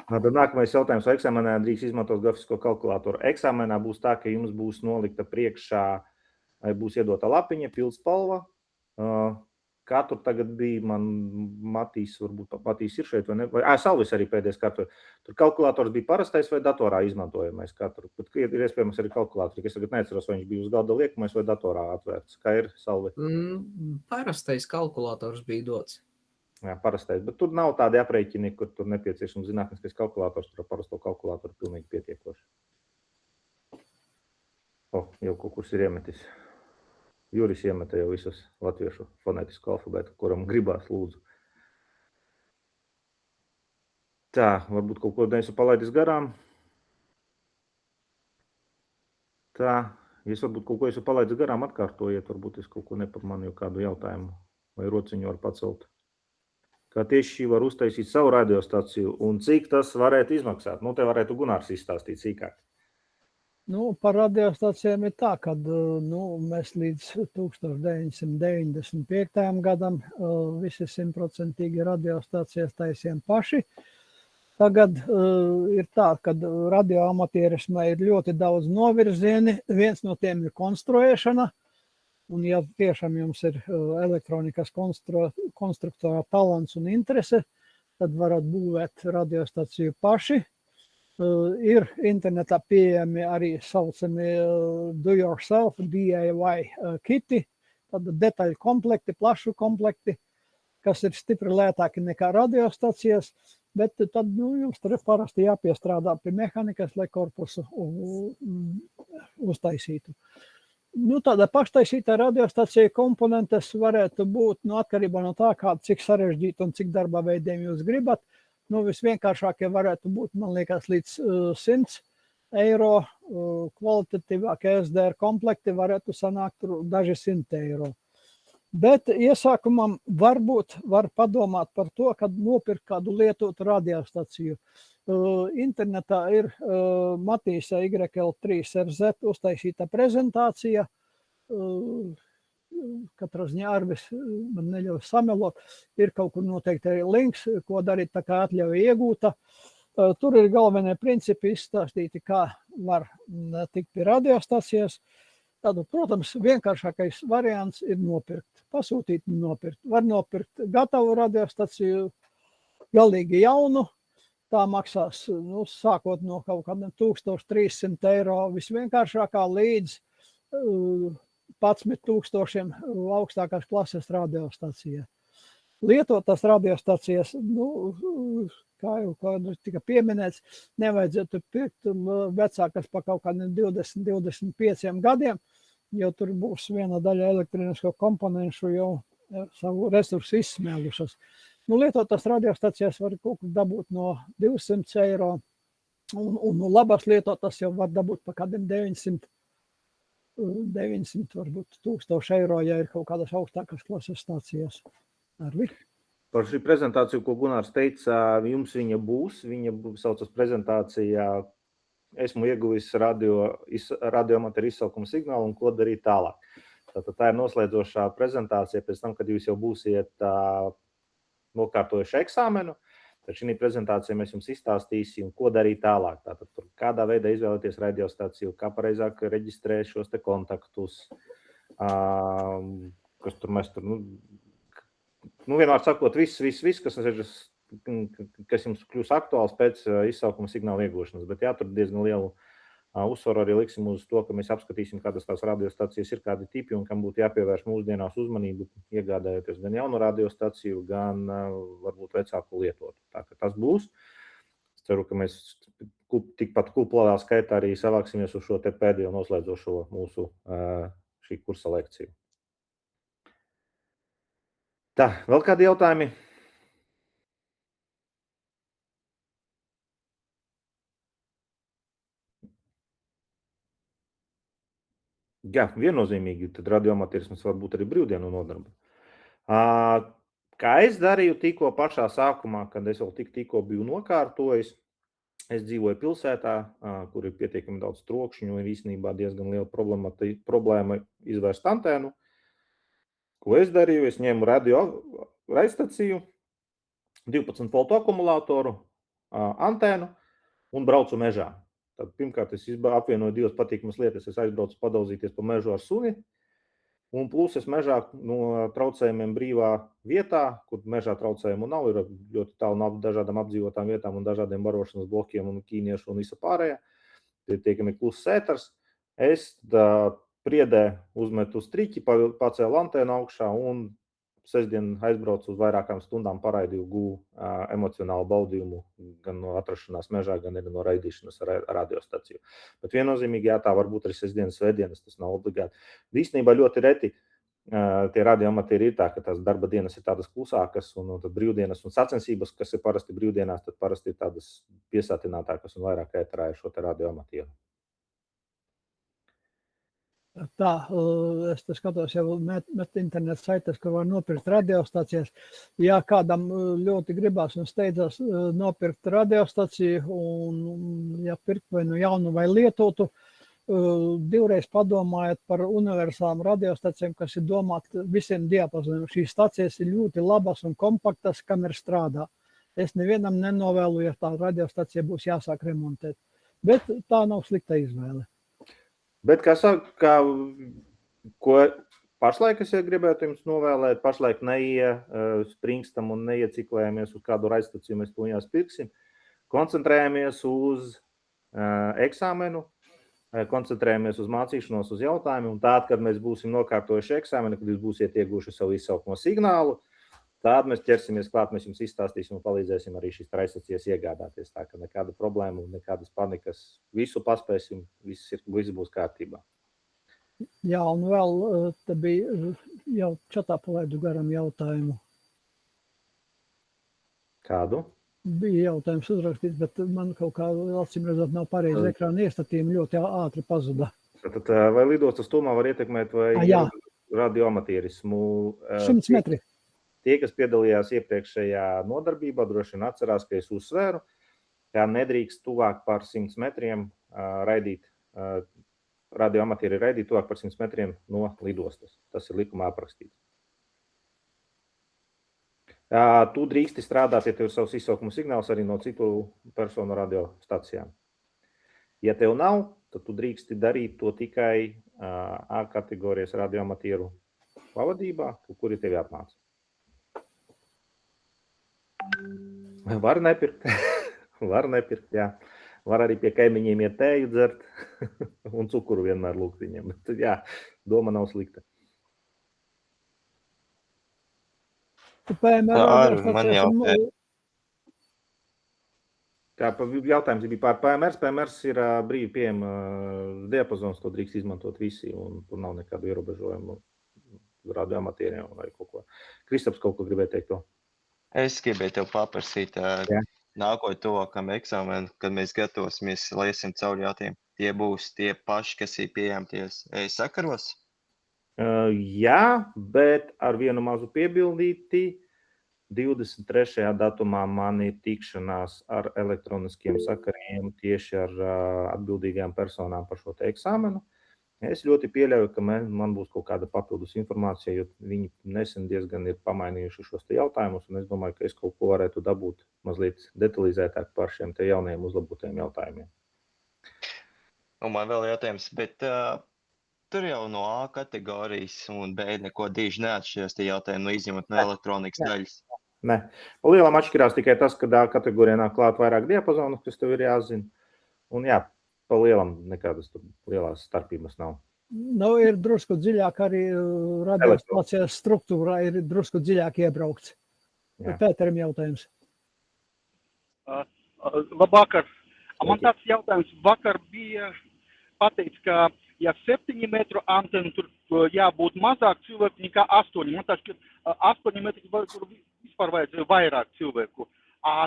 Tad nākamais jautājums, vai eksāmenā drīkst izmantot grafisko kalkulātoru? Eksāmenā būs tā, ka jums būs nolikta priekšā, būs iedota lapiņa, pildspalva. Kā tur tagad bija, man Matīs, varbūt Matīs ir šeit vai ne? Salvis arī pēdējais kārtu. Tur kalkulators bija parastais vai datorā izmantojamais? Kā tur? Ir iespējams arī kalkulatori, kas tagad neatceros, vai viņš bija uz galda liekamais vai datorā atvērts. Kā ir, Salvi? Parastais kalkulators bija dots. Jā, parastais, bet tur nav tādi aprēķini, kur tur nepieciešams zinātniskais kalkulators, tur parasto kalkulatoru pilnīgi pietiekoši. Jau kaut kurs ir iemetis. Juris iemeta jau visus latviešu fonētisku alfabētu, kuram gribās, lūdzu. Tā, varbūt kaut ko neesmu palaidis garām. Tā, ja es varbūt kaut ko esmu palaidis garām, atkārtojiet, varbūt es kaut ko nepamanīju kādu jautājumu vai rociņu var pacelt. Kā tieši šī var uztaisīt savu radiostaciju un cik tas varētu izmaksāt? Te varētu Gunārs izstāstīt sīkāk. Par radiostacijām ir tā, ka mēs līdz 1995. gadam visi 100% radiostacijas taisījām paši. Tagad ir tā, ka radioamatierismā ir ļoti daudz novirzieni. Viens no tiem ir konstruēšana. Un ja tiešām jums ir elektronikas konstruktorā talants un interese, tad varat būvēt radiostaciju paši. Ir internetā pieejami arī saucami do yourself, DIY kiti, tad detaļu komplekti, plašu komplekti, kas ir stipri lētāki nekā radiostacijas, bet tad jums tur ir parasti jāpiestrādā pie mehanikas, lai korpusu uztaisītu. Tāda paštaisītā radiostacija komponentes varētu būt atkarībā no tā, cik sarežģīti un cik darba veidiem jūs gribat. Visvienkāršākie varētu būt, man liekas, līdz 100 eiro, kvalitatīvākie SDR komplekti varētu sanākt daži 100 eiro. Bet iesākumam varbūt var padomāt par to, kad nopirkt kādu lietotu radiostaciju. Internetā ir Matīsa YL3RZ uztaisīta prezentācija. Katrā ziņā Arvis man neļauj samelot. Ir kaut kur noteikti arī links, ko darīt, tā kā atļauja iegūta. Tur ir galvenie principi izstāstīti, kā var tikt pie radiostacijas. Tādu, protams, vienkāršākais variants ir nopirkt, pasūtīt un nopirkt. Var nopirkt gatavu radiostaciju, galīgi jaunu. Tā maksās, sākot no kaut kādiem 1300 eiro visvienkāršākā līdz 11,000 augstākās klases radiostacija. Lietotās radiostacijas, kā jau tika pieminēts, nevajadzētu pirkt vecākas pa kaut kādiem 20-25 gadiem, jo tur būs viena daļa elektronisko komponenšu jau savu resursu izsmēlušas. Lietotās radiostacijas var kaut kur dabūt no 200 eiro, un labas lietotas jau var dabūt pa kādiem 900 varbūt 1000 eiro, ja ir kaut kādas augstākas klases stācijas. Arvi? Par šī prezentāciju, ko Gunārs teica, jums viņa būs. Viņa saucas prezentācijā esmu ieguvis radioamateru izsaukuma signālu un ko darīt tālāk. Tātad tā ir noslēdzošā prezentācija pēc tam, kad jūs jau būsiet nokārtojuši eksāmenu. Tad šī prezentācijā mēs jums izstāstīsim, ko darīt tālāk. Tātad kādā veidā izvēlēties radiostaciju, kā pareizāk reģistrēt šos te kontaktus, kas tur mēs tur, vienmēr sakot, viss, kas jums kļūs aktuāls pēc izsaukuma signāla iegūšanas. Bet jā, tur diezgan lielu uzsvaru arī liksim uz to, ka mēs apskatīsim, kādas tās radiostacijas ir, kādi tipi un kam būtu jāpievērš mūsdienās uzmanību, iegādājoties gan jaunu radiostaciju, gan varbūt vecāku lietotu. Tā ka tas būs. Es ceru, ka mēs tikpat kuplā skaitā arī savāksimies uz šo te pēdējo noslēdzošo mūsu šī kursa lekciju. Tā, vēl kādi jautājumi? Jā, viennozīmīgi, tad radioamatīrisms var būt arī brīvdienu nodarbe. Kā es darīju tikko pašā sākumā, kad es vēl tikko biju nokārtojis, es dzīvoju pilsētā, kur ir pietiekami daudz trokšņu, ir īstenībā diezgan liela problēma izvērst antēnu. Ko es darīju? Es ņēmu radio raidstaciju, 12 voltu akumulātoru, antēnu un braucu mežā. Tad pirmkārt es apvienoju divas patīkamas lietas. Es aizbraucu padauzīties pa mežu ar suni, un plus es mežā no traucējumiem brīvā vietā, kur mežā traucējumu nav, ir ļoti tālu no dažādām apdzīvotām vietām un dažādiem barošanas blokiem un ķīniešu un visa pārējā. Tiekami kluss ēters. Es priedē uzmetu striķi, pacēlu antēnu augšā un sestdien aizbraucu uz vairākām stundām paraidīju guvu emocionālu baudījumu gan no atrašanās mežā, gan arī no raidīšanas ar radiostaciju. Bet viennozīmīgi, jā, tā var būt arī sestdienas, svētdienas, tas nav obligāti. Īstenībā ļoti reti tie radioamatīri ir tā, ka tās darba dienas ir tādas klusākas un tad brīvdienas un sacensības, kas ir parasti brīvdienās, tad parasti ir tādas piesātinātākas un vairāk ēterā šo te radioamatīru. Tā, es te skatos jau met internetu saites, kur var nopirkt radiostacijas. Ja kādam ļoti gribās un steidzās nopirkt radiostaciju un ja pirkt vai nu jaunu vai lietotu, divreiz padomājiet par universālām radiostacijām, kas ir domāti visiem diapazoniem. Šīs stacijas ir ļoti labas un kompaktas, kamēr strādā. Es nevienam nenovēlu, ja tā radiostacija būs jāsāk remontēt. Bet tā nav slikta izvēle. Bet, ko pašlaik es gribētu jums novēlēt, pašlaik neiespringstam un neieciklējamies uz kādu raidstaciju, mēs tūņās pirksim. Koncentrējamies uz eksāmenu, koncentrējamies uz mācīšanos, uz jautājumu, un tād, kad mēs būsim nokārtojuši eksāmenu, kad jūs būsiet ieguvuši savu izsaukuma signālu, tād mēs ķersimies klāt, mēs jums izstāstīsim un palīdzēsim arī šīs raidstacijas iegādāties. Tā ka nekāda problēma un nekādas panikas, visu paspēsim, viss būs kārtībā. Jā, un vēl te bija jau čatā palaidu garam jautājumu. Kādu? Bija jautājums uzrakstīts, bet man kaut kā acīm redzot nav pareizi ekrāna iestatījumi ļoti ātri pazuda. Tad vai lidostas tūmā var ietekmēt vai... Jā, radioamatierismu. 100 metri. Tie, kas piedalījās iepriekšējā nodarbībā, droši vien atcerās, ka es uzsvēru, ka nedrīkst tuvāk par 100 metriem raidīt, radioamatieri raidīt tuvāk par 100 metriem no lidostas. Tas ir likumā aprakstīts. Tu drīksti strādāt, ja tev ir savs izsaukuma signāls arī no citu personu radiostacijām. Ja tev nav, tad tu drīksti darīt to tikai A kategorijas radioamatieru pavadībā, kuri tevi apmāca. Var nepirkt. Var nepirkt, jā. Var arī pie kaimiņiem iet tēju dzert un cukuru vienmēr lūgt viņiem. Bet, jā, doma nav slikta. Jautājums bija par PMR. PMR ir brīvi pieejama diapazons, to drīkst izmantot visi, un tur nav nekādu ierobežojumu radioamatieriem vai kaut ko. Kristaps kaut ko gribēja teikt to? Es gribēju tev paprasīt, nākot tuvākam eksāmenu, kad mēs gatavosimies, liesim cauri jautājumu. Tie būs tie paši, kas ir pieejamties sakaros? Jā, bet ar vienu mazu piebildīti. 23. datumā man ir tikšanās ar elektroniskiem sakariem tieši ar atbildīgām personām par šo te eksāmenu. Es ļoti pieļauju, ka man būs kaut kāda papildus informācija, jo viņi nesen diezgan ir pamainījuši šos te jautājumus, un es domāju, ka es kaut ko varētu dabūt mazliet detalizētāk par šiem te jaunajiem uzlabotajiem jautājumiem. Un man vēl jautājums, bet tur jau no A kategorijas un B neko dīži neatšķiras tie jautājumi, no izņemot no elektronikas daļas. Nē. Pa lielam atšķirās tikai tas, ka A kategorijā nāk klāt vairāk diapazonu, kas tev ir jāzina. Un jā, pa lielam nekādas tur lielās starpības nav. Nu, ir drusku dziļāk arī radiostācijas struktūrā, ir drusku dziļāk iebraukts. Pēterim jautājums. Labvakar. Man tāds jautājums. Vakar bija pateicis, ka ja 7 metru antenu tur jābūt mazāk cilvēku nekā 8. Man tāds, ka 8 metri tur vispār vajadzēja vairāk cilvēku.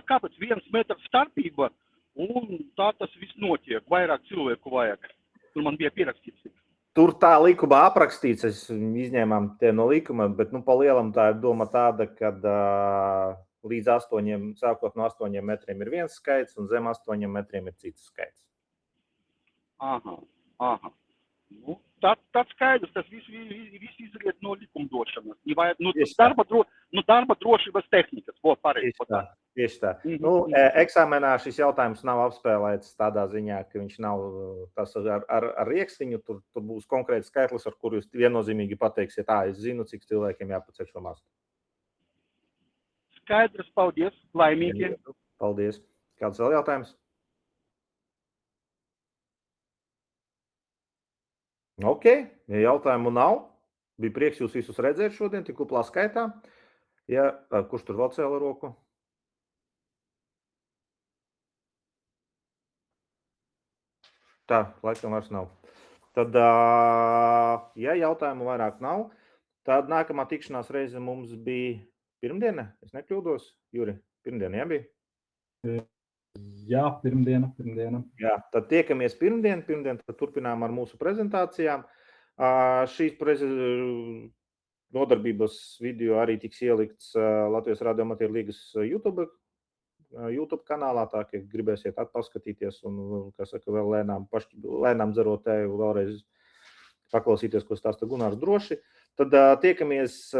Kāpēc 1 metra starpība un tā tas viss notiek? Vairāk cilvēku vajag. Tur man bija pierakstīts. Tur tā likumā aprakstīts, es izņēmām tie no likuma, bet pa lielam tā ir doma tāda, ka līdz 8, sākot no 8 metriem ir viens skaits un zem 8 metriem ir cits skaits. Aha. Nu, tāds skaidrs, tas viss izriet no likumdošanas. Darba drošības tehnikas. Tieši tā. Eksāmenā šis jautājums nav apspēlēts tādā ziņā, ka viņš nav tas ar riekstiņu. Tur būs konkrēts skaitlis, ar kuru jūs viennozīmīgi pateiksiet, es zinu, cik cilvēkiem jāpaceļ šo mastu. Skaidrs, paldies, laimīgi. Paldies. Kāds vēl jautājums? Ok, ja jautājumu nav, bija prieks jūs visus redzēt šodien, tik kuplā skaitā. Kurš tur vēl cēla roku? Tā, laikam vairs nav. Tad, ja jautājumu vairāk nav, tad nākamā tikšanās reize mums bija pirmdiena, es nekļūdos, Juri, pirmdiena, jā bija? Jā, pirmdiena. Jā, tad tiekamies pirmdien tad turpinām ar mūsu prezentācijām. Šīs nodarbības video arī tiks ielikts Latvijas radioamatieru līgas YouTube kanālā, tā ka gribēsiet paskatīties un, kā saka, vēl lēnām dzerot tēju, vēlreiz paklausīties, ko stāsta Gunārs droši. Tad tiekamies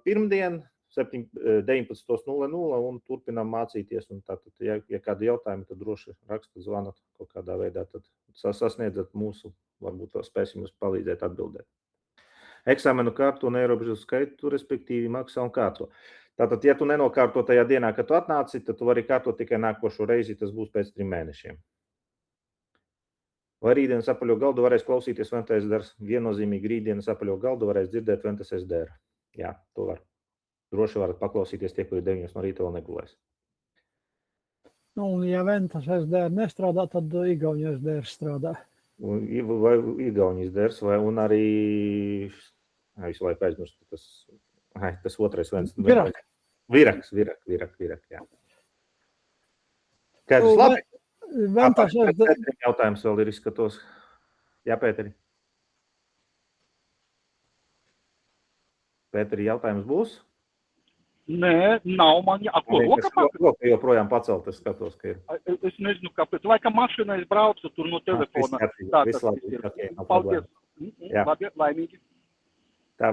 pirmdien 19:00 un turpinām mācīties. Un tātad, ja kādi jautājumi, tad droši rakstat, zvanat kaut kādā veidā, tad sasniedzat mūsu, varbūt spēsim jūs palīdzēt atbildēt. Eksāmenu kārto neierobežo skaitu, respektīvi maksā un kārto. Tātad, ja tu nenokārto tajā dienā, kad tu atnāci, tad tu vari kārtot tikai nākošo reizi, tas būs pēc 3 mēnešiem. Vai rītdienas apaļo galdu varēs klausīties VNTSDR? Viennozīmīgi rītdienas apaļo galdu varēs dzirdēt VNTSDR. Jā, to var. Droši varat paklausīties tie, kuri 9 no rīta vēl negulēs. Un ja Ventas SDR nestrādā, tad Igaunijas SDR strādā. Vai Igaunijas SDR, un arī, visu laiku aizmirstu, tas otrais Vents. Viraks, jā. Kāds labi? Ventas SDR. Jautājums vēl ir izskatos. Jā, Pēteri. Pēteri, jautājums būs? Nē, nav man ko roka pakaļ. Roka joprojām pacelt, es skatos, ka ir. Es nezinu, kāpēc. Laikam mašīnā es braucu tur no telefona. Tā tas ir. Paldies. Labi, laimīgi. Tā.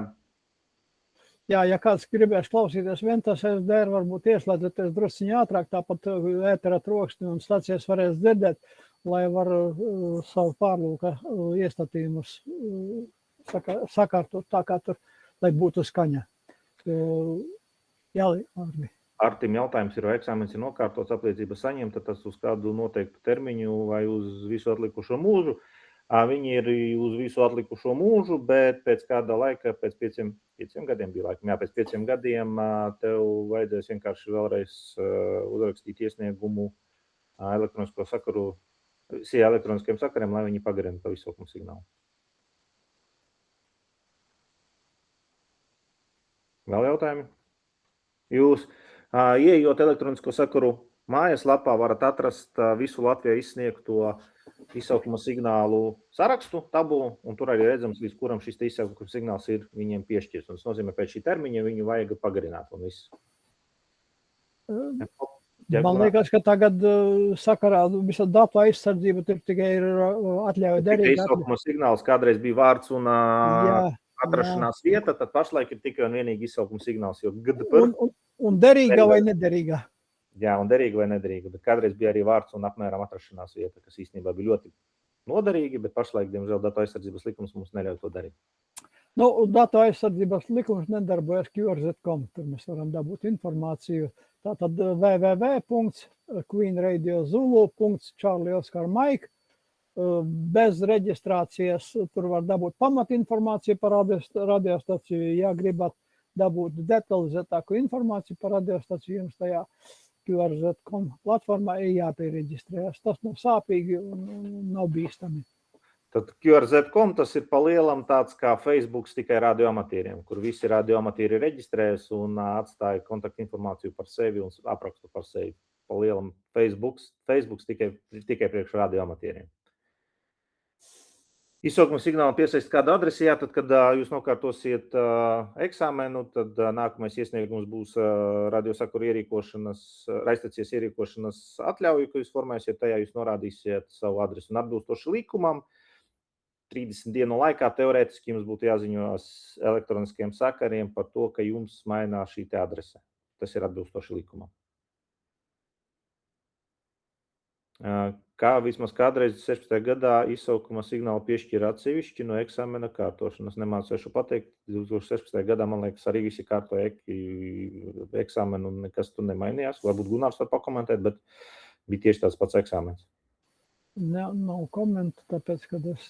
Jā, ja kāds gribēs klausīties Ventas SDR, varbūt ieslēdzoties drusciņi ātrāk, tāpat ētera trokšņi un stacijas varēs dzirdēt, lai var savu pārlūka iestatījumus sakārtot tā, kā tur, lai būtu skaņa. Jā, Arvi. Artim jautājums ir, vai eksāmens ir nokārtots, apliecība saņemta, tas uz kādu noteiktu termiņu vai uz visu atlikušo mūžu. Viņi ir uz visu atlikušo mūžu, bet pēc kāda laika, pēc 5 gadiem bija laikam, pēc 5 gadiem tev vajadzēs vienkārši vēlreiz uzrakstīt iesniegumu elektronisko sakaru, elektroniskiem sakariem, lai viņi pagarina to izsaukuma signālu. Vēl jautājumi? Jūs, ieejot elektronisko sakaru mājaslapā, varat atrast visu Latvijā izsniegto izsaukuma signālu sarakstu, tabulu, un tur arī redzams, līdz kuram šis izsaukuma signāls ir viņiem piešķirs. Un tas nozīmē, pēc šī termiņa viņu vajag pagarināt un viss. Man liekas, ka tagad sakarā visa datu aizsardzība tur tikai ir atļauja derīga. Izsaukuma signāls kādreiz bija vārds un atrašanās vieta, tad pašlaik ir tikai un vienīgi izsaukuma signāls. Un derīga vai nederīga? Jā, un derīga vai nederīga, bet kādreiz bija arī vārds un apmēram atrašanās vieta, kas īstenībā bija ļoti noderīgi, bet pašlaik, diemžēl, datu aizsardzības likums mums neļauj to darīt. Datu aizsardzības likums nedarbojas QRZ.com, tur mēs varam dabūt informāciju. Tātad www.queenradiozulu.charlie.oscar.mike bez reģistrācijas tur var dabūt pamatinformāciju par radiostaciju, ja gribat dabūt detalizētāku informāciju par radiostaciju, jums tajā QRZ.com platformā ir jāpiereģistrējas. Tas nav sāpīgi un nav bīstami. Tad QRZ.com tas ir pa lielam tāds kā Facebooks tikai radioamatieriem, kur visi radioamatieri reģistrējas un atstāja kontaktinformāciju par sevi un aprakstu par sevi. Pa lielam Facebooks tikai priekš radioamatieriem. Izsaukuma signālu piesaist kādu adresi, tad, kad jūs nokārtosiet eksāmenu, tad nākamais iesniegums būs radiosakaru ierīkošanas, raidstacijas ierīkošanas atļauju, ko jūs formēsiet, tajā jūs norādīsiet savu adresi un atbilstoši likumam. 30 dienu laikā teorētiski jums būtu jāziņo elektroniskiem sakariem par to, ka jums mainās šī te adrese. Tas ir atbilstoši likumam. Kā vismaz kādreiz 16. gadā izsaukuma signālu piešķira atsevišķi no eksāmena kārtošanas. Nemācēšu pateikt, 2016. gadā, man liekas, arī visi kārtoja eksāmenu un nekas tur nemainījās. Varbūt Gunārs var pakomentēt, bet bija tieši tāds pats eksāmens. Nav komentu, tāpēc, kad es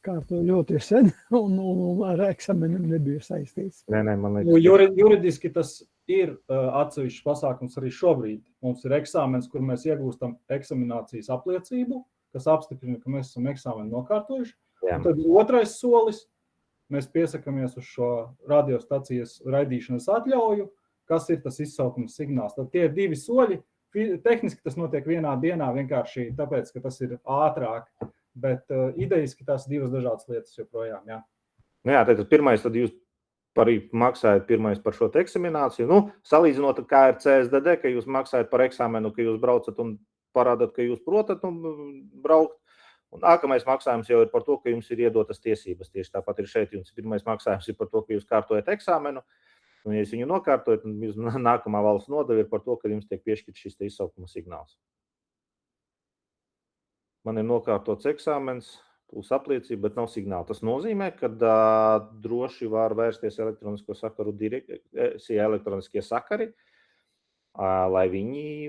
kārtoju ļoti sen un ar eksāmeniem nebija saistīts. Nē, man liekas. Juridiski tas ir atsevišķs pasākums arī šobrīd. Mums ir eksāmens, kur mēs iegūstam eksaminācijas apliecību, kas apstiprina, ka mēs esam eksāmenu nokārtojuši. Un tad otrais solis, mēs piesakamies uz šo radiostacijas raidīšanas atļauju, kas ir tas izsaukuma signāls. Tad tie ir 2 soļi. Tehniski tas notiek vienā dienā, vienkārši tāpēc, ka tas ir ātrāk, bet idejiski tās 2 dažādas lietas joprojām, jā. Jā, tad pirmais, tad jūs arī maksājat pirmais par šo eksamināciju. Salīdzinot ar KRCSDD, ka jūs maksājat par eksāmenu, ka jūs braucat un parādat, ka jūs protat braukt. Un nākamais maksājums jau ir par to, ka jums ir iedotas tiesības. Tieši tāpat ir šeit. Jums pirmais maksājums ir par to, ka jūs kārtojat eksāmenu. Un, ja jūs viņu nokārtojat, tad nākamā valsts nodeva ir par to, ka jums tiek piešķirts šis izsaukuma signāls. Man ir nokārtots eksāmens, plus apliecība, bet nav signāla. Tas nozīmē, ka droši var vērsties elektronisko sakaru elektroniskie sakari, lai viņi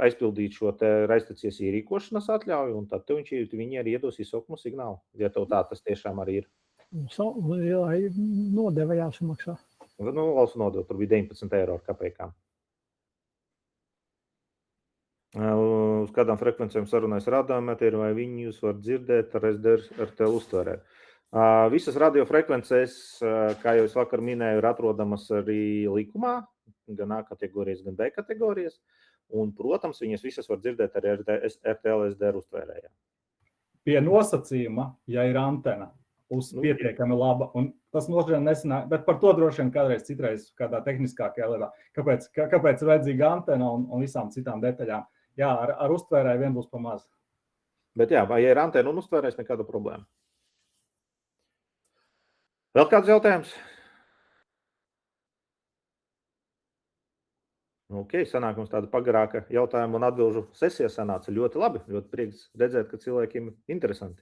aizpildītu šo te raidstacijas ierīkošanas atļauju, un tad viņi arī iedos izsaukuma signālu, ja tev tā tas tiešām arī ir. Nodeva jāsamaksā. Valsts nodeva, tur bija 19 eiro ar kapekām. Uz kādām frekvencēm sarunājas radioamateri, vai viņi jūs var dzirdēt ar RTL uztverē. Visas radiofrekvences, kā jau es vakar minēju, ir atrodamas arī likumā, gan A kategorijas, gan B kategorijas. Un, protams, viņas visas var dzirdēt arī RTL SDR uztvērējā. Pie nosacījuma, ja ir antena, būs pietiekami laba. Un tas droši vien nesanāk, bet par to droši vien kādreiz citreiz kādā tehniskākajā lietā. Kāpēc ir vajadzīga antena un visām citām detaļām? Jā, ar uztvērēju vien būs pamaz. Bet jā, vai ja ir antena un uztvērējs, nekāda problēma. Vēl kāds jautājums? Ok, sanāk mums tāda pagarāka jautājuma un atbilžu sesija sanāca ļoti labi. Ļoti prieks redzēt, ka cilvēkiem interesanti.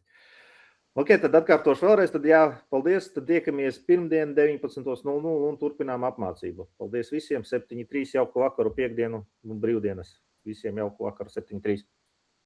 Ok, tad atkārtošu vēlreiz. Tad jā, paldies. Tad tiekamies pirmdien 19:00 un turpinām apmācību. Paldies visiem. 7.3 jauku vakaru, piekdienu un brīvdienas. Visiem jauku vakaru 7.3.